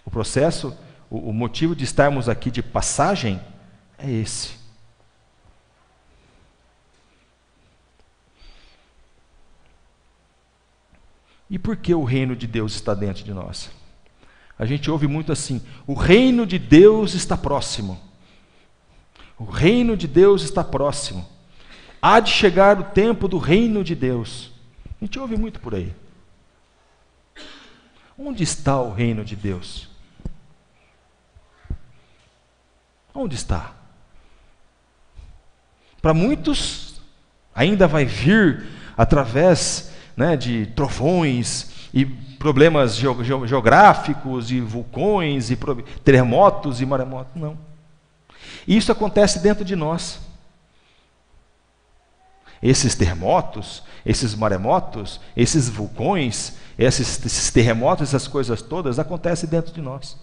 O processo, o motivo de estarmos aqui de passagem é esse. E por que o reino de Deus está dentro de nós? A gente ouve muito assim, o reino de Deus está próximo. O reino de Deus está próximo. Há de chegar o tempo do reino de Deus. A gente ouve muito por aí. Onde está o reino de Deus? Onde está? Para muitos, ainda vai vir através, né, de trovões e problemas geográficos, e vulcões, e terremotos e maremotos. Não. Isso acontece dentro de nós. Esses terremotos, esses maremotos, esses vulcões, esses terremotos, essas coisas todas acontecem dentro de nós.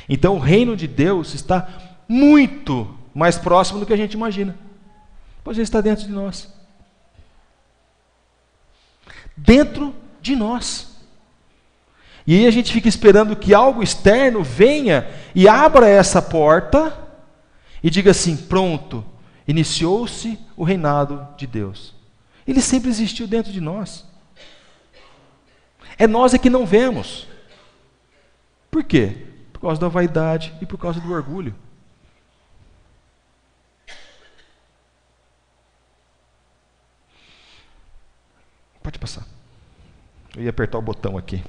Então o reino de Deus está muito mais próximo do que a gente imagina. Pois ele está dentro de nós. Dentro de nós. E aí a gente fica esperando que algo externo venha e abra essa porta e diga assim, pronto, iniciou-se o reinado de Deus. Ele sempre existiu dentro de nós. É nós que não vemos. Por quê? por causa da vaidade e por causa do orgulho. Pode passar. Eu ia apertar o botão aqui.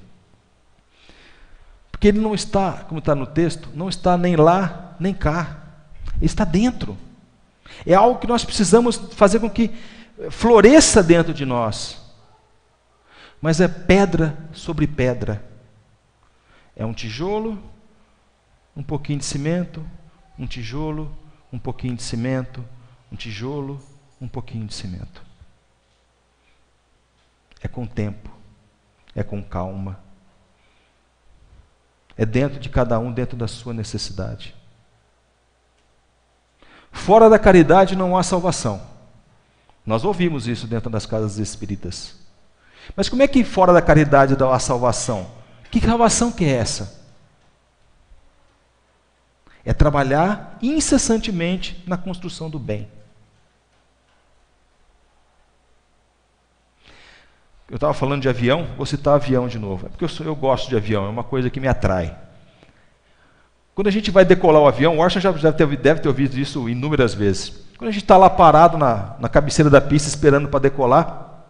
Porque ele não está, como está no texto, não está nem lá, nem cá. Ele está dentro. É algo que nós precisamos fazer com que floresça dentro de nós. Mas é pedra sobre pedra. É um tijolo, um pouquinho de cimento, um tijolo, um pouquinho de cimento, um tijolo, um pouquinho de cimento. É com tempo, é com calma. É dentro de cada um, dentro da sua necessidade. Fora da caridade não há salvação. Nós ouvimos isso dentro das casas espíritas. Mas como é que fora da caridade há salvação? Que salvação que é essa? É trabalhar incessantemente na construção do bem. Eu estava falando de avião, vou citar avião de novo. É porque eu gosto de avião, é uma coisa que me atrai. Quando a gente vai decolar o avião, o Orson já deve ter ouvido isso inúmeras vezes. Quando a gente está lá parado na cabeceira da pista esperando para decolar,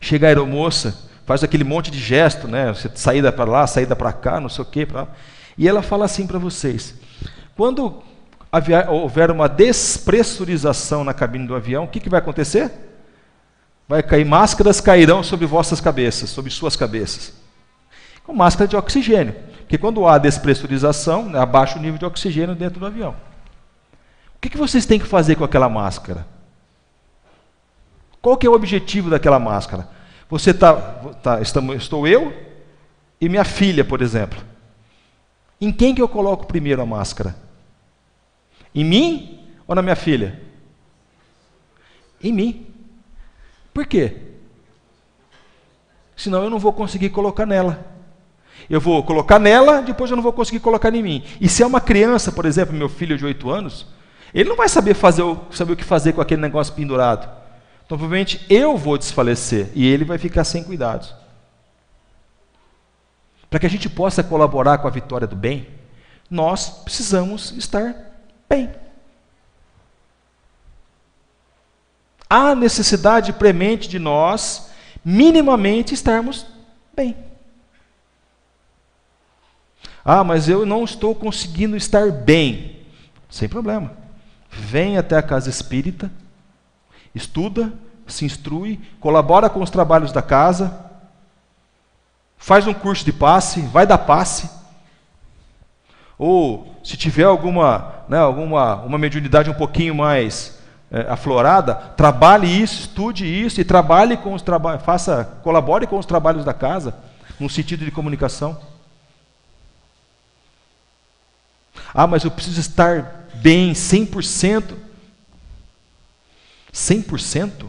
chega a aeromoça, faz aquele monte de gesto, né? Saída para lá, saída para cá, não sei o quê. E ela fala assim para vocês: quando houver uma despressurização na cabine do avião, o que vai acontecer? Vai cair, máscaras cairão sobre vossas cabeças, sobre suas cabeças. Com máscara de oxigênio. Porque quando há despressurização, abaixa o nível de oxigênio dentro do avião. O que vocês têm que fazer com aquela máscara? Qual que é o objetivo daquela máscara? Estou eu e minha filha, por exemplo. Em quem que eu coloco primeiro a máscara? Em mim ou na minha filha? Em mim. Por quê? Senão eu não vou conseguir colocar nela. Eu vou colocar nela, depois eu não vou conseguir colocar em mim. E se é uma criança, por exemplo, meu filho de 8 anos, ele não vai saber o que fazer com aquele negócio pendurado. Então, provavelmente, eu vou desfalecer e ele vai ficar sem cuidados. Para que a gente possa colaborar com a vitória do bem, nós precisamos estar bem. Há necessidade premente de nós, minimamente, estarmos bem. Ah, mas eu não estou conseguindo estar bem. Sem problema. Vem até a casa espírita, estuda, se instrui, colabora com os trabalhos da casa, faz um curso de passe, vai dar passe. Ou, se tiver alguma mediunidade um pouquinho mais aflorada, trabalhe isso, estude isso e trabalhe com os colabore com os trabalhos da casa, no sentido de comunicação. Ah, mas eu preciso estar bem 100%. 100%?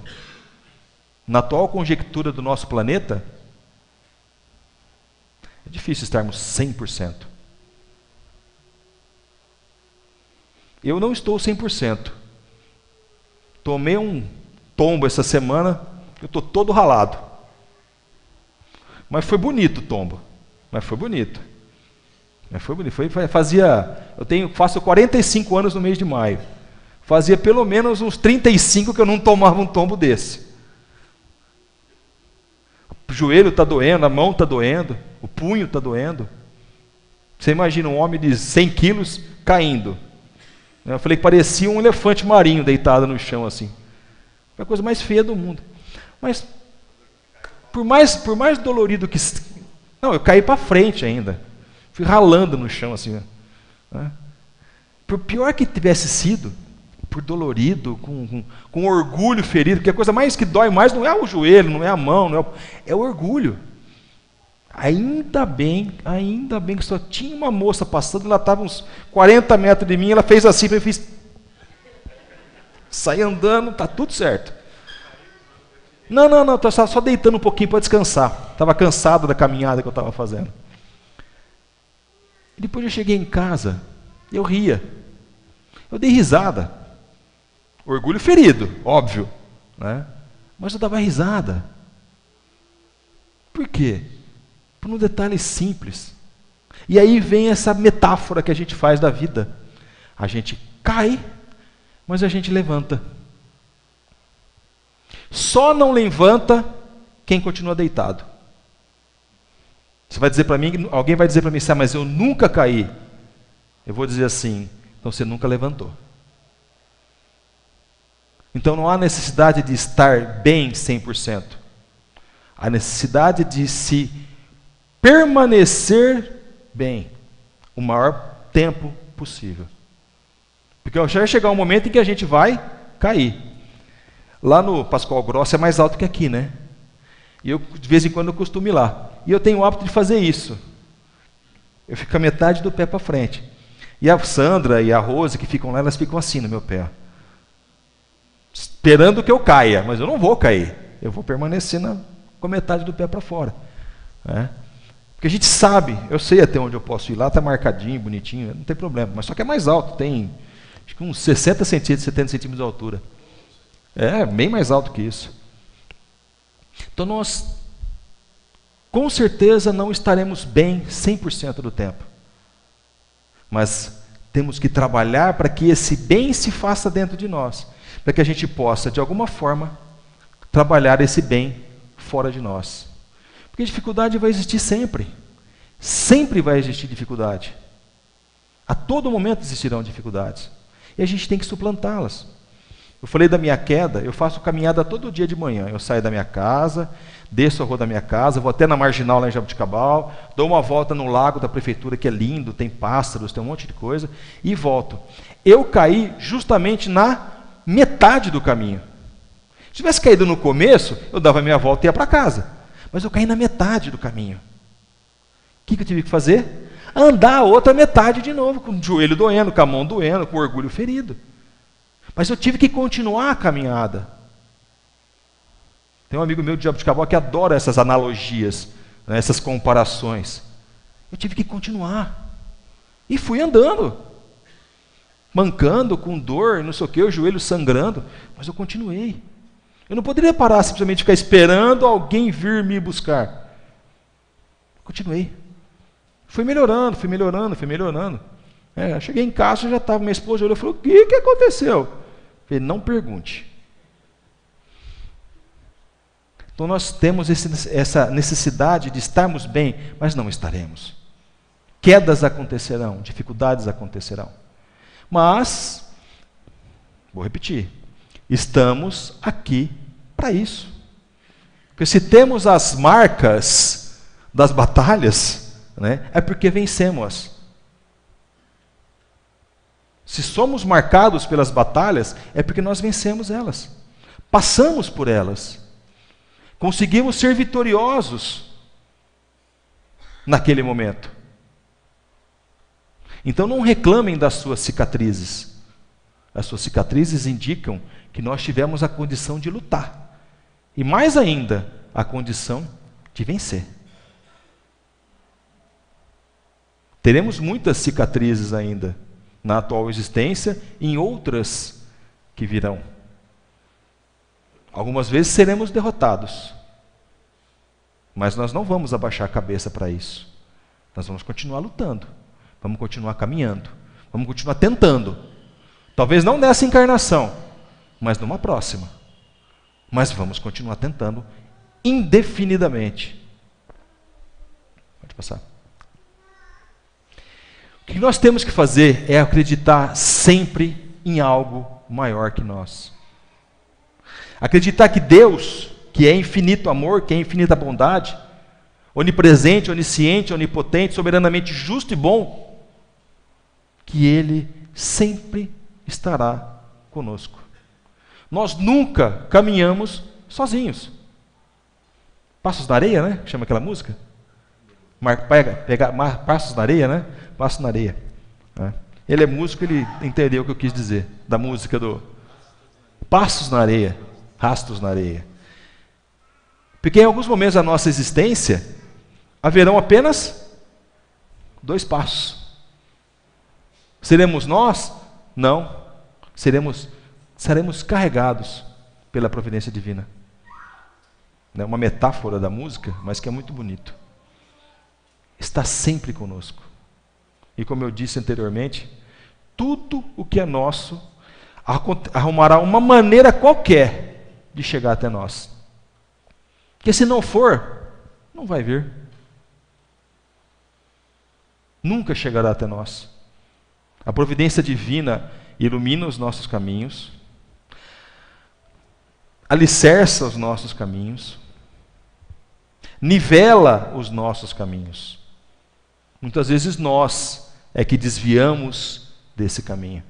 Na atual conjectura do nosso planeta, é difícil estarmos 100%. Eu não estou 100%. Tomei um tombo essa semana, eu estou todo ralado. Mas foi bonito o tombo. Faço 45 anos no mês de maio. Fazia pelo menos uns 35 que eu não tomava um tombo desse. O joelho está doendo, a mão está doendo, o punho está doendo. Você imagina um homem de 100 quilos caindo. Eu falei que parecia um elefante marinho deitado no chão assim. Foi a coisa mais feia do mundo. Mas, por mais dolorido que... Não, eu caí para frente ainda. Fui ralando no chão assim. Né? Por pior que tivesse sido, por dolorido, com orgulho ferido, porque a coisa mais que dói mais não é o joelho, não é a mão, é o orgulho. Ainda bem que só tinha uma moça passando, ela estava uns 40 metros de mim, ela fez assim, eu fiz... Saí andando, tá tudo certo. Não, estou só deitando um pouquinho para descansar. Estava cansado da caminhada que eu estava fazendo. E depois eu cheguei em casa, eu ria. Eu dei risada. Orgulho ferido, óbvio. Né? Mas eu dava risada. Por quê? Por um detalhe simples. E aí vem essa metáfora que a gente faz da vida. A gente cai, mas a gente levanta. Só não levanta quem continua deitado. Você vai dizer para mim, alguém vai dizer para mim, mas eu nunca caí. Eu vou dizer assim, então você nunca levantou. Então não há necessidade de estar bem 100%. Há necessidade de se permanecer bem o maior tempo possível. Porque já vai chegar um momento em que a gente vai cair. Lá no Pascoal Grosso é mais alto que aqui, né? E eu, de vez em quando, eu costumo ir lá. E eu tenho o hábito de fazer isso. Eu fico a metade do pé para frente. E a Sandra e a Rose, que ficam lá, elas ficam assim no meu pé. Esperando que eu caia. Mas eu não vou cair. Eu vou permanecer com a metade do pé para fora. Né? Porque a gente sabe, eu sei até onde eu posso ir lá, está marcadinho, bonitinho, não tem problema. Mas só que é mais alto, tem acho que uns 60 centímetros, 70 centímetros de altura. É, bem mais alto que isso. Então nós, com certeza, não estaremos bem 100% do tempo. Mas temos que trabalhar para que esse bem se faça dentro de nós. Para que a gente possa, de alguma forma, trabalhar esse bem fora de nós. Porque dificuldade vai existir sempre. Sempre vai existir dificuldade. A todo momento existirão dificuldades. E a gente tem que suplantá-las. Eu falei da minha queda, eu faço caminhada todo dia de manhã. Eu saio da minha casa, desço a rua da minha casa, vou até na Marginal lá em Jabuticabal, dou uma volta no lago da prefeitura, que é lindo, tem pássaros, tem um monte de coisa, e volto. Eu caí justamente na metade do caminho. Se tivesse caído no começo, eu dava a minha volta e ia para casa. Mas eu caí na metade do caminho. O que eu tive que fazer? Andar a outra metade de novo, com o joelho doendo, com a mão doendo, com o orgulho ferido. Mas eu tive que continuar a caminhada. Tem um amigo meu de Jabuticabal que adora essas analogias, né, essas comparações. Eu tive que continuar. E fui andando. Mancando, com dor, não sei o quê, o joelho sangrando. Mas eu continuei. Eu não poderia parar simplesmente ficar esperando alguém vir me buscar. Continuei. Fui melhorando, fui melhorando, fui melhorando. Cheguei em casa, já estava, minha esposa olhou e falou, o que aconteceu? Eu falei, não pergunte. Então nós temos essa necessidade de estarmos bem, mas não estaremos. Quedas acontecerão, dificuldades acontecerão. Mas, vou repetir, estamos aqui para isso. Porque se temos as marcas das batalhas, né, é porque vencemos. Se somos marcados pelas batalhas, é porque nós vencemos elas. Passamos por elas. Conseguimos ser vitoriosos naquele momento. Então não reclamem das suas cicatrizes. As suas cicatrizes indicam que nós tivemos a condição de lutar. E mais ainda, a condição de vencer. Teremos muitas cicatrizes ainda na atual existência e em outras que virão. Algumas vezes seremos derrotados, mas nós não vamos abaixar a cabeça para isso. Nós vamos continuar lutando, vamos continuar caminhando, vamos continuar tentando. Talvez não nessa encarnação, mas numa próxima. Mas vamos continuar tentando indefinidamente. Pode passar. O que nós temos que fazer é acreditar sempre em algo maior que nós. Acreditar que Deus, que é infinito amor, que é infinita bondade, onipresente, onisciente, onipotente, soberanamente justo e bom, que Ele sempre estará conosco. Nós nunca caminhamos sozinhos. Passos na areia, né? Chama aquela música? Passos na areia, né? Passos na areia. Ele é músico, ele entendeu o que eu quis dizer da música do Passos na areia, rastros na areia. Porque em alguns momentos da nossa existência haverão apenas 2 passos. Seremos nós? Não. Seremos carregados pela providência divina. É uma metáfora da música, mas que é muito bonito. está sempre conosco. E como eu disse anteriormente, tudo o que é nosso arrumará uma maneira qualquer de chegar até nós. Porque se não for, não vai vir. Nunca chegará até nós. A providência divina ilumina os nossos caminhos, alicerça os nossos caminhos, nivela os nossos caminhos. Muitas vezes nós é que desviamos desse caminho.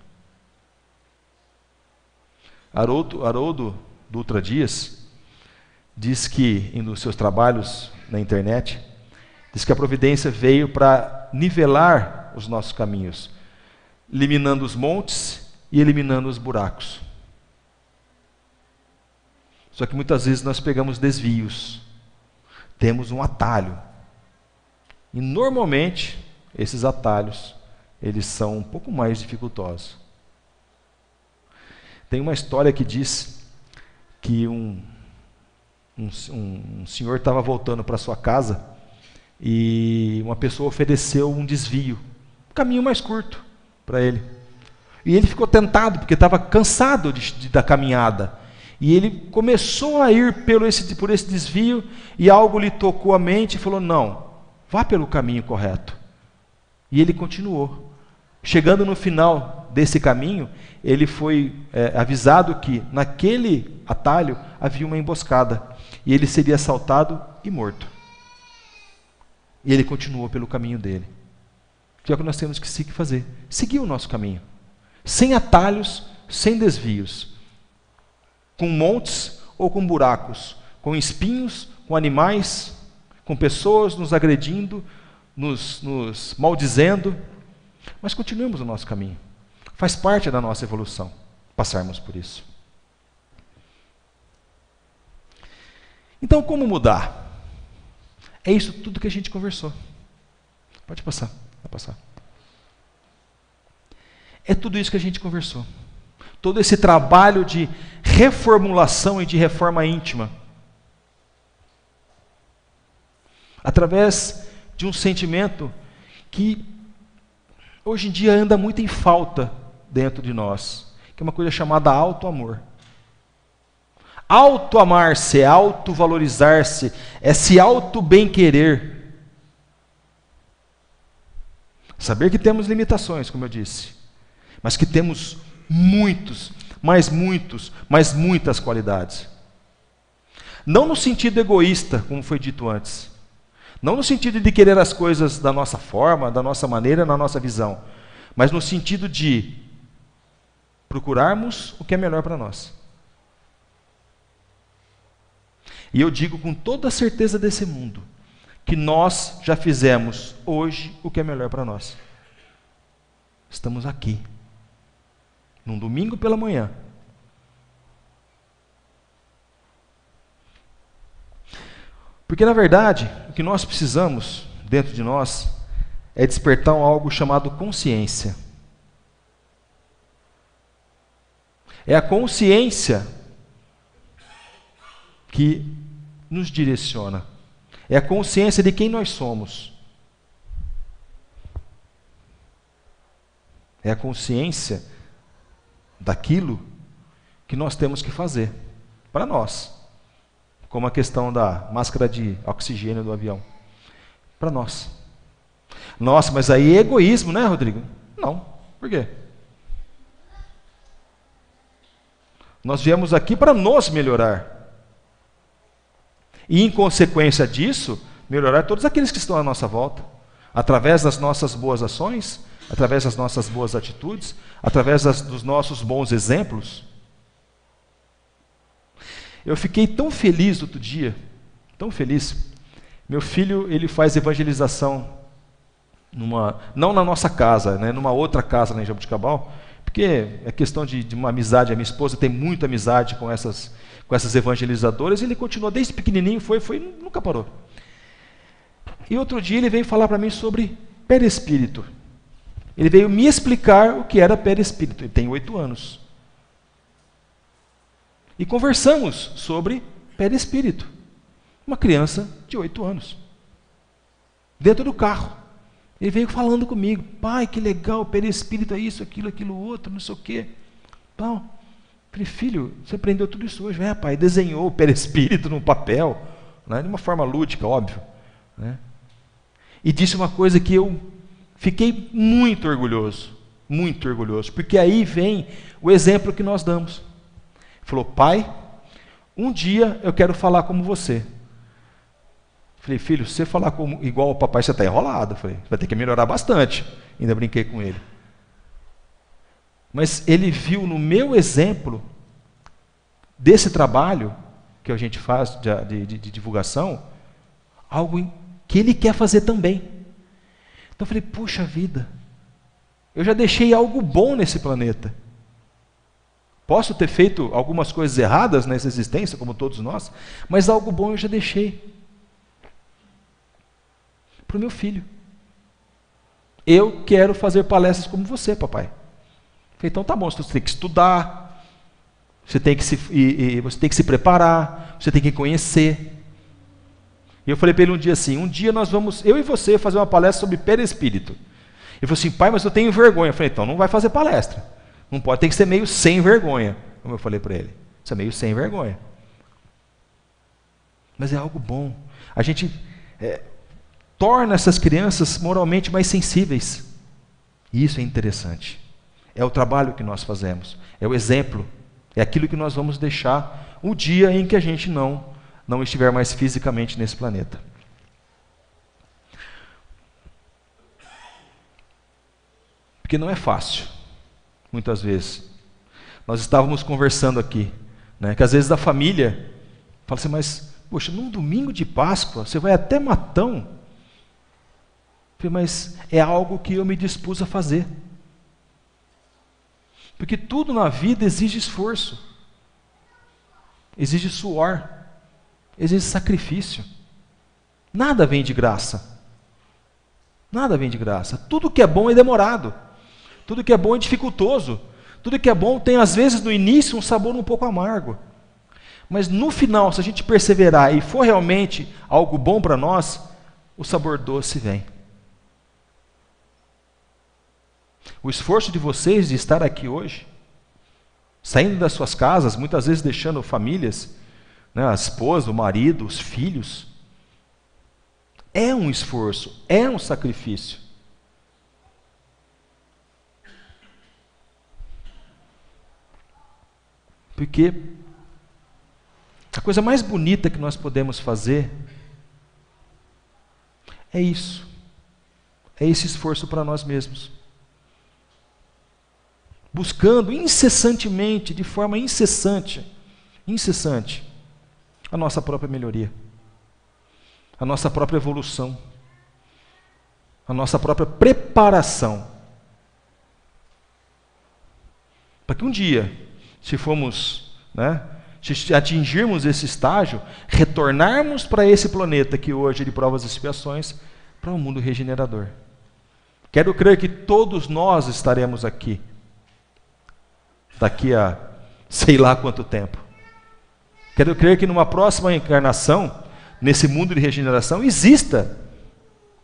Haroldo Dutra Dias diz que, em um dos seus trabalhos na internet, diz que a providência veio para nivelar os nossos caminhos, eliminando os montes e eliminando os buracos. Só que muitas vezes nós pegamos desvios, temos um atalho. E normalmente, esses atalhos, eles são um pouco mais dificultosos. Tem uma história que diz que um senhor estava voltando para sua casa e uma pessoa ofereceu um desvio, um caminho mais curto para ele. E ele ficou tentado, porque estava cansado da caminhada. E ele começou a ir por esse desvio, e algo lhe tocou a mente e falou: não, vá pelo caminho correto. E ele continuou. Chegando no final desse caminho, ele foi avisado que naquele atalho havia uma emboscada, e ele seria assaltado e morto. E ele continuou pelo caminho dele. Que é o que nós temos que fazer: seguir o nosso caminho, sem atalhos, sem desvios, com montes ou com buracos, com espinhos, com animais, com pessoas nos agredindo, nos maldizendo, mas continuemos o nosso caminho. Faz parte da nossa evolução passarmos por isso. Então, como mudar? É isso tudo que a gente conversou. Pode passar, vai passar. É tudo isso que a gente conversou. Todo esse trabalho de reformulação e de reforma íntima. Através de um sentimento que hoje em dia anda muito em falta dentro de nós, que é uma coisa chamada auto-amor. Auto-amar-se é auto-valorizar-se, é se auto-bem-querer. Saber que temos limitações, como eu disse, mas que temos muitas qualidades. Não no sentido egoísta, como foi dito antes. Não no sentido de querer as coisas da nossa forma, da nossa maneira, na nossa visão. Mas no sentido de procurarmos o que é melhor para nós. E eu digo com toda a certeza desse mundo, que nós já fizemos hoje o que é melhor para nós. Estamos aqui, num domingo pela manhã. Porque, na verdade, o que nós precisamos, dentro de nós, é despertar algo chamado consciência. É a consciência que nos direciona. É a consciência de quem nós somos. É a consciência daquilo que nós temos que fazer para nós. Como a questão da máscara de oxigênio do avião. Para nós. Nossa, mas aí é egoísmo, né, Rodrigo? Não. Por quê? Nós viemos aqui para nos melhorar. E, em consequência disso, melhorar todos aqueles que estão à nossa volta. Através das nossas boas ações, através das nossas boas atitudes, através dos nossos bons exemplos. Eu fiquei tão feliz outro dia, tão feliz. Meu filho, ele faz evangelização, não na nossa casa, né, numa outra casa lá em Jaboticabal, porque é questão de uma amizade. A minha esposa tem muita amizade com essas evangelizadoras, e ele continua desde pequenininho, nunca parou. E outro dia ele veio falar para mim sobre perispírito. Ele veio me explicar o que era perispírito. Ele tem 8 anos. E conversamos sobre perispírito. Uma criança de 8 anos. dentro do carro. Ele veio falando comigo, pai, que legal, perispírito é isso, aquilo outro, não sei o quê. Então, falei, filho, você aprendeu tudo isso hoje? Pai, desenhou o perispírito no papel, né, de uma forma lúdica, óbvio. Né? E disse uma coisa que eu fiquei muito orgulhoso, porque aí vem o exemplo que nós damos. Ele falou, pai, um dia eu quero falar como você. Falei, filho, se você falar igual o papai, você está enrolado. Falei, vai ter que melhorar bastante. Ainda brinquei com ele. Mas ele viu no meu exemplo desse trabalho que a gente faz de divulgação, algo que ele quer fazer também. Então eu falei, puxa vida, eu já deixei algo bom nesse planeta. Posso ter feito algumas coisas erradas nessa existência, como todos nós, mas algo bom eu já deixei. Para o meu filho. Eu quero fazer palestras como você, papai. Falei, então tá bom, você tem que estudar, você tem que se preparar, você tem que conhecer. E eu falei para ele um dia assim, um dia nós vamos, eu e você, fazer uma palestra sobre perispírito. Ele falou assim, pai, mas eu tenho vergonha. Eu falei, então não vai fazer palestra. Não pode, tem que ser meio sem vergonha. Como eu falei para ele. Isso é meio sem vergonha. Mas é algo bom. A gente torna essas crianças moralmente mais sensíveis. E isso é interessante. É o trabalho que nós fazemos. É o exemplo. É aquilo que nós vamos deixar o dia em que a gente não estiver mais fisicamente nesse planeta. Porque não é fácil. Muitas vezes. Nós estávamos conversando aqui, né, que às vezes a família fala assim, mas, poxa, num domingo de Páscoa, você vai até Matão? Mas é algo que eu me dispus a fazer. Porque tudo na vida exige esforço, exige suor, exige sacrifício. Nada vem de graça. Nada vem de graça. Tudo que é bom é demorado. Tudo que é bom é dificultoso. Tudo que é bom tem, às vezes, no início, um sabor um pouco amargo. Mas no final, se a gente perseverar e for realmente algo bom para nós, o sabor doce vem. O esforço de vocês de estar aqui hoje, saindo das suas casas, muitas vezes deixando famílias, né, a esposa, o marido, os filhos, é um esforço, é um sacrifício. Porque a coisa mais bonita que nós podemos fazer é isso. É esse esforço para nós mesmos. Buscando incessantemente, de forma incessante, a nossa própria melhoria, a nossa própria evolução, a nossa própria preparação. Para que um dia, se atingirmos esse estágio, retornarmos para esse planeta que hoje é de provas e expiações, para um mundo regenerador. Quero crer que todos nós estaremos aqui, daqui a sei lá quanto tempo. Quero crer que numa próxima encarnação, nesse mundo de regeneração,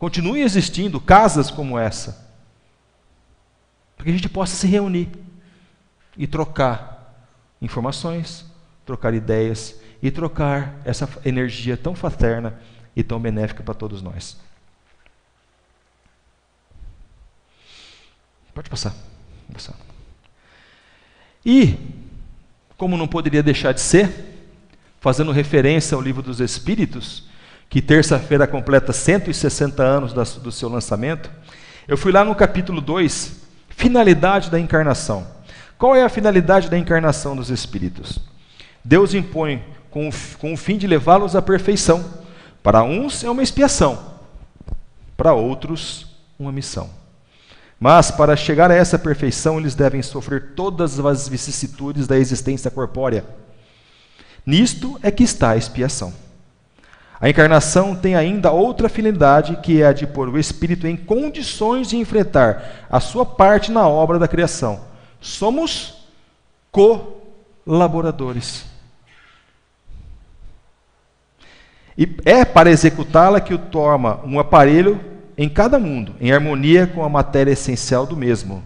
continue existindo casas como essa, para que a gente possa se reunir e trocar informações, trocar ideias e trocar essa energia tão fraterna e tão benéfica para todos nós. Pode passar. E, como não poderia deixar de ser, fazendo referência ao Livro dos Espíritos, que terça-feira completa 160 anos do seu lançamento, eu fui lá no capítulo 2, finalidade da encarnação. Qual é a finalidade da encarnação dos Espíritos? Deus impõe com o fim de levá-los à perfeição. Para uns é uma expiação, para outros uma missão. Mas, para chegar a essa perfeição, eles devem sofrer todas as vicissitudes da existência corpórea. Nisto é que está a expiação. A encarnação tem ainda outra finalidade, que é a de pôr o espírito em condições de enfrentar a sua parte na obra da criação. Somos colaboradores. E é para executá-la que o toma um aparelho em cada mundo, em harmonia com a matéria essencial do mesmo.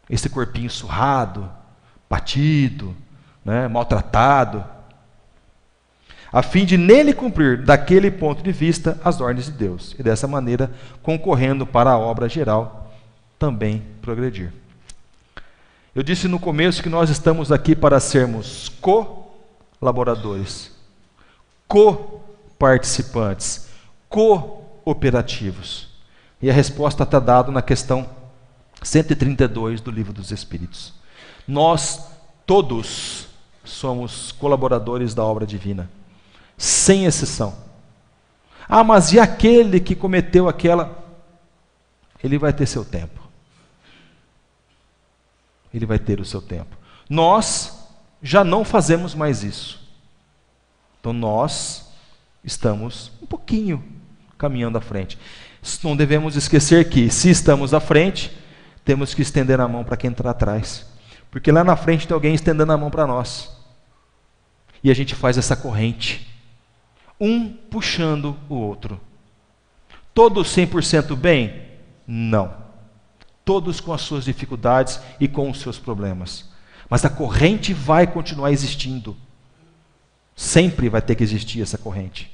Esse corpinho surrado, batido, né, maltratado, a fim de nele cumprir, daquele ponto de vista, as ordens de Deus, e dessa maneira, concorrendo para a obra geral, também progredir. Eu disse no começo que nós estamos aqui para sermos colaboradores, coparticipantes, cooperativos. E a resposta está dada na questão 132 do Livro dos Espíritos. Nós todos somos colaboradores da obra divina, sem exceção. Ah, mas e aquele que cometeu aquela? Ele vai ter seu tempo. Ele vai ter o seu tempo. Nós já não fazemos mais isso. Então nós estamos um pouquinho caminhando à frente. Não devemos esquecer que, se estamos à frente, temos que estender a mão para quem está atrás. Porque lá na frente tem alguém estendendo a mão para nós. E a gente faz essa corrente. Um puxando o outro. Todos 100% bem? Não. Todos com as suas dificuldades e com os seus problemas. Mas a corrente vai continuar existindo. Sempre vai ter que existir essa corrente.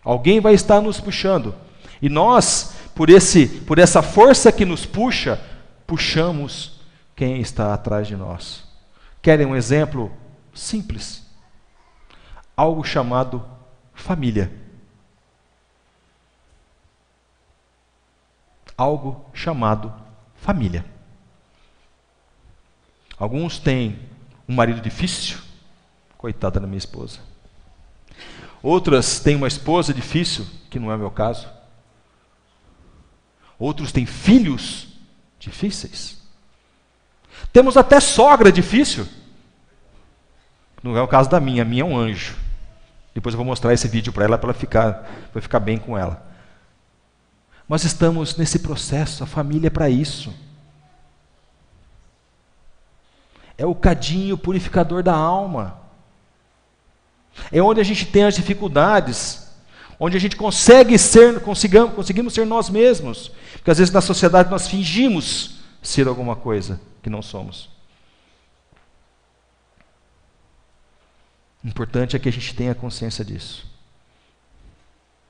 Alguém vai estar nos puxando. E nós, por essa força que nos puxa, puxamos quem está atrás de nós. Querem um exemplo simples? Algo chamado família. Algo chamado família. Alguns têm um marido difícil, coitada da minha esposa. Outras têm uma esposa difícil, que não é o meu caso. Outros têm filhos difíceis. Temos até sogra difícil. Não é o caso da minha é um anjo. Depois eu vou mostrar esse vídeo para ela ficar bem com ela. Mas estamos nesse processo, a família é para isso. É o cadinho purificador da alma. É onde a gente tem as dificuldades, onde a gente conseguimos ser nós mesmos. Porque às vezes na sociedade nós fingimos ser alguma coisa que não somos. O importante é que a gente tenha consciência disso.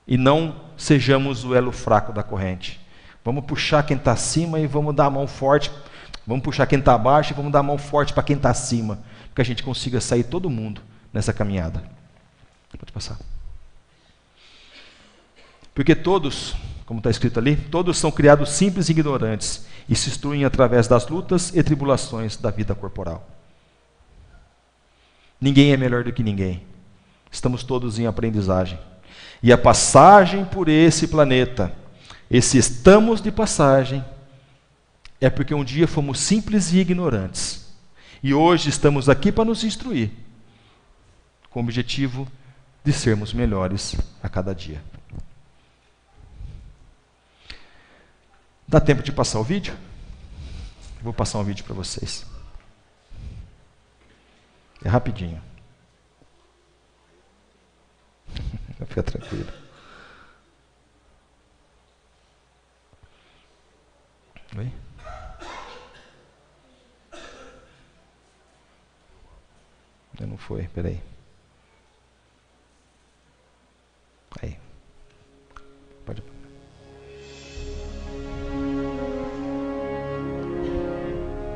E não sejamos o elo fraco da corrente. Vamos puxar quem está acima e vamos dar a mão forte. Vamos puxar quem está abaixo e vamos dar a mão forte para quem está acima. Para que a gente consiga sair todo mundo nessa caminhada. Pode passar. Porque todos, como está escrito ali, todos são criados simples e ignorantes e se instruem através das lutas e tribulações da vida corporal. Ninguém é melhor do que ninguém. Estamos todos em aprendizagem. E a passagem por esse planeta, esse estamos de passagem, é porque um dia fomos simples e ignorantes. E hoje estamos aqui para nos instruir, com o objetivo de sermos melhores a cada dia. Dá tempo de passar o vídeo? Vou passar um vídeo para vocês. É rapidinho. Fica tranquilo. Oi? Não foi, peraí. Aí. Pode.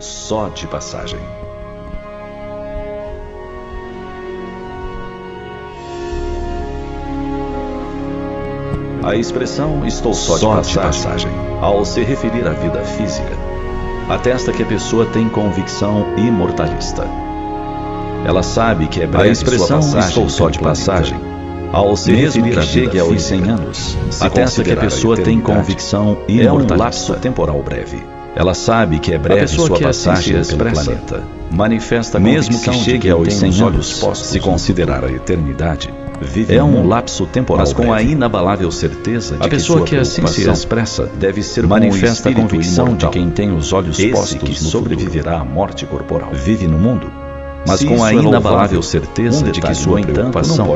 Só de passagem. A expressão "estou só de passagem", ao se referir à vida física, atesta que a pessoa tem convicção imortalista. Ela sabe que é breve. A expressão "estou só de passagem", ao se referir à chegue aos 100 anos, atesta que a pessoa tem convicção imortalista. É um lapso temporal breve. Ela sabe que é breve sua passagem pelo planeta. Manifesta mesmo que chegue aos 100 anos, se considerar a eternidade. É um lapso temporal, mas com a inabalável certeza de que a pessoa que assim se expressa deve ser manifesta a convicção de quem tem os olhos postos que sobreviverá à morte corporal. Vive no mundo, mas com a inabalável certeza de que sua preocupação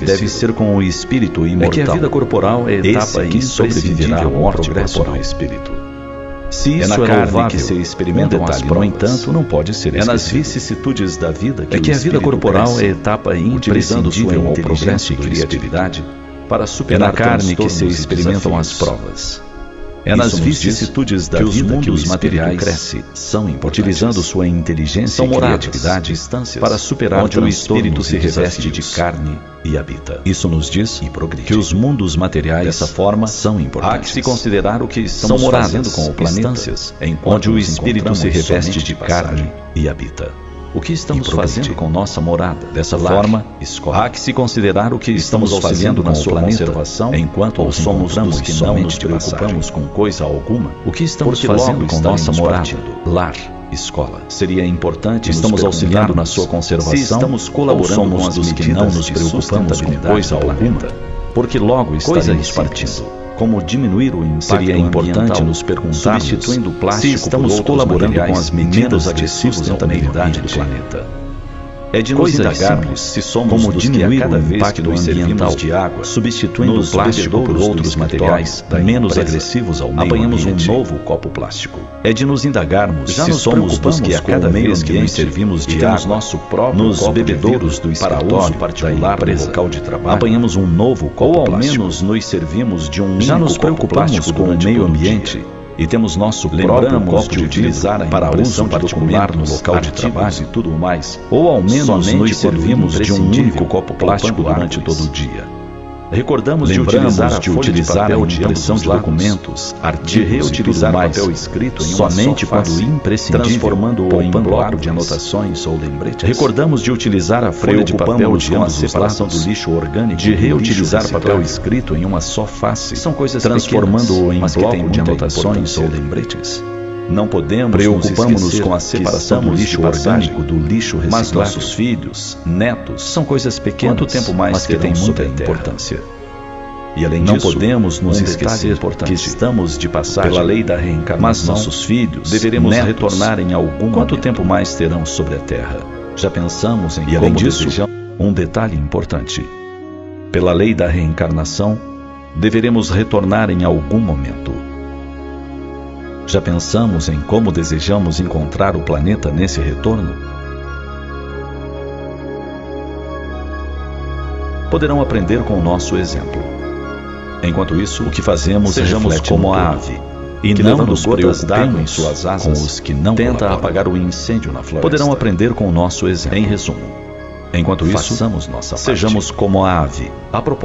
deve ser com o espírito imortal. É que a vida corporal é etapa imprescindível à morte corporal. Se isso é louvável que se experimentam as provas, no entanto, não pode ser esquecido. É nas vicissitudes da vida que a vida corporal é etapa imprescindível ao progresso e criatividade para superar a carne que se experimentam as provas. É nas vicissitudes da vida que os materiais cresce, utilizando sua inteligência e criatividade para superar onde o espírito se reveste de carne e habita. Isso nos diz que os mundos materiais dessa forma são importantes. Há que se considerar o que estamos fazendo com o planeta, onde o espírito se reveste de carne e habita. O que estamos fazendo com nossa morada? Dessa forma, há que se considerar o que estamos fazendo na sua conservação, enquanto somos dos que não nos preocupamos com coisa alguma. O que estamos fazendo com nossa morada, lar, escola? Seria importante estamos auxiliando na sua conservação, se estamos colaborando com as medidas que não nos preocupamos com coisa alguma, porque logo estaremos partindo. Como diminuir o impacto seria importante nos perguntarmos se estamos colaborando com as medidas agressivas ao meio ambiente do planeta. É de nos indagarmos se somos como diminuir o impacto ambiental de água, substituindo o plástico por outros materiais menos agressivos ao meio ambiente. Apanhamos um novo copo plástico. É de nos indagarmos se somos dos que a cada vez que nos servimos de água nosso próprio nos bebedouros do escritório particular do local de trabalho, apanhamos um novo copo plástico. Ou ao menos nos servimos de um único copo plástico com o meio ambiente. E temos nosso próprio copo de utilizar para uso particular no local de trabalho e tudo mais. Ou ao menos nos servimos de um único copo plástico durante todo o dia. Recordamos de utilizar a impressão de documentos, artigos de reutilizar papel escrito em somente quando imprescindível, transformando-o em bloco de anotações ou lembretes. Recordamos de utilizar a folha de papel com a separação do lixo orgânico, de reutilizar papel escrito em uma só face, são coisas transformando-o em bloco de anotações ou lembretes. Não podemos preocupamos-nos com a separação do lixo orgânico do lixo reciclável. Mas nossos filhos, netos, são coisas pequenas, quanto tempo mais mas que têm muita importância. E além disso, não podemos nos esquecer que estamos de passagem pela lei da reencarnação. Mas nossos filhos, deveremos retornar em algum quanto tempo mais terão sobre a Terra. Já pensamos em e além disso, um detalhe importante. Pela lei da reencarnação, deveremos retornar em algum momento. Já pensamos em como desejamos encontrar o planeta nesse retorno? Poderão aprender com o nosso exemplo. Enquanto isso, o que fazemos sejamos como a ave, e não nos gotas d'água em suas asas, com os que não tenta apagar o incêndio na floresta. Poderão aprender com o nosso exemplo. Em resumo, enquanto isso, sejamos como a ave,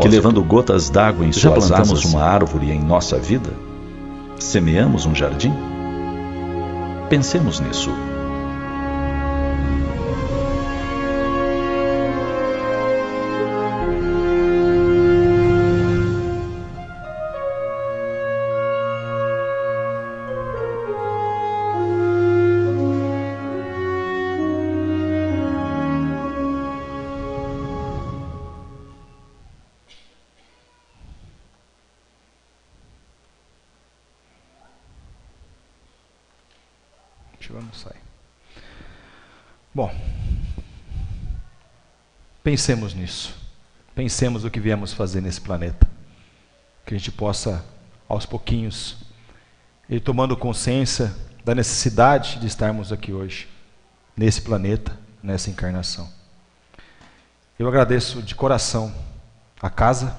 que levando gotas d'água em suas asas, plantamos uma árvore em nossa vida? Semeamos um jardim? Pensemos nisso. Vamos sair. Bom, pensemos nisso. Pensemos o que viemos fazer nesse planeta. Que a gente possa, aos pouquinhos, ir tomando consciência da necessidade de estarmos aqui hoje, nesse planeta, nessa encarnação. Eu agradeço de coração a casa,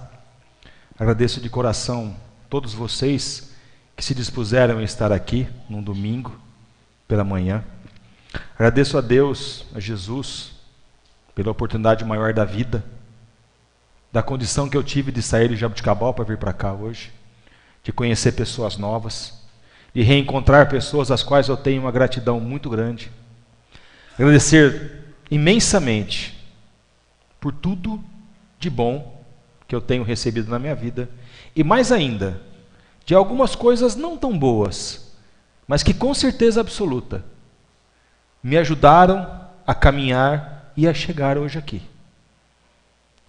agradeço de coração todos vocês que se dispuseram a estar aqui num domingo, pela manhã. Agradeço a Deus, a Jesus, pela oportunidade maior da vida, da condição que eu tive de sair de Jaboticabal para vir para cá hoje, de conhecer pessoas novas, de reencontrar pessoas às quais eu tenho uma gratidão muito grande. Agradecer imensamente por tudo de bom que eu tenho recebido na minha vida, e mais ainda, de algumas coisas não tão boas, mas que com certeza absoluta me ajudaram a caminhar e a chegar hoje aqui,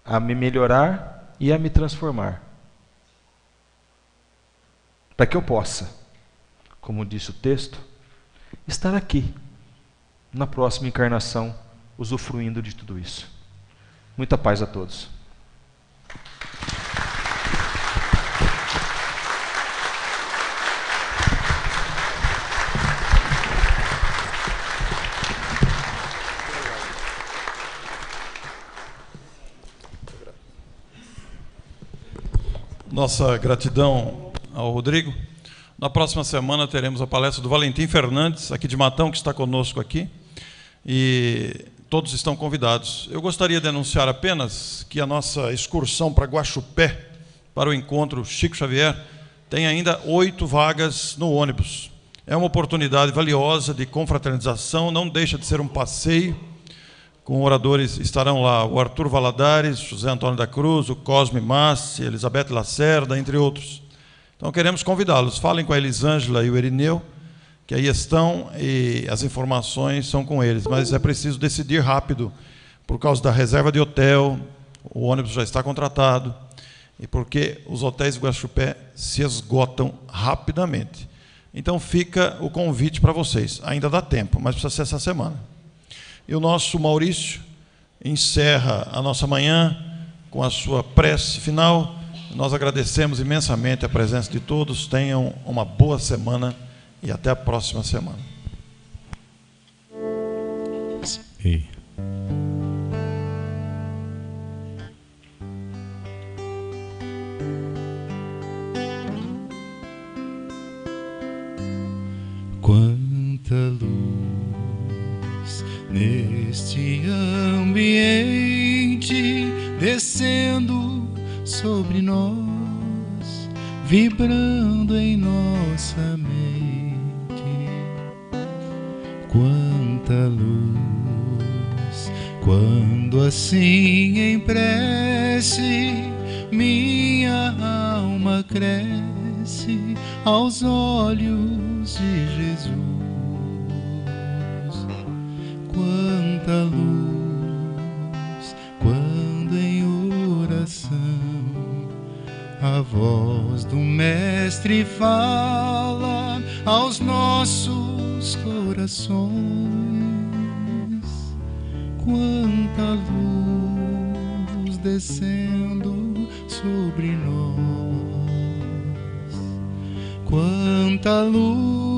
a me melhorar e a me transformar, para que eu possa, como disse o texto, estar aqui na próxima encarnação usufruindo de tudo isso. Muita paz a todos. Nossa gratidão ao Rodrigo. Na próxima semana teremos a palestra do Valentim Fernandes, aqui de Matão, que está conosco aqui. E todos estão convidados. Eu gostaria de anunciar apenas que a nossa excursão para Guaxupé, para o encontro Chico Xavier, tem ainda 8 vagas no ônibus. É uma oportunidade valiosa de confraternização, não deixa de ser um passeio. Com oradores estarão lá o Arthur Valadares, José Antônio da Cruz, o Cosme Massi, Elizabeth Lacerda, entre outros. Então queremos convidá-los. Falem com a Elisângela e o Erineu, que aí estão, e as informações são com eles. Mas é preciso decidir rápido, por causa da reserva de hotel, o ônibus já está contratado, e porque os hotéis de Guaxupé se esgotam rapidamente. Então fica o convite para vocês. Ainda dá tempo, mas precisa ser essa semana. E o nosso Maurício encerra a nossa manhã com a sua prece final. Nós agradecemos imensamente a presença de todos. Tenham uma boa semana e até a próxima semana. Ei. Quanta luz neste ambiente, descendo sobre nós, vibrando em nossa mente. Quanta luz, quando assim em prece minha alma cresce aos olhos de Jesus. Quanta luz, quando em oração a voz do Mestre fala aos nossos corações. Quanta luz descendo sobre nós, quanta luz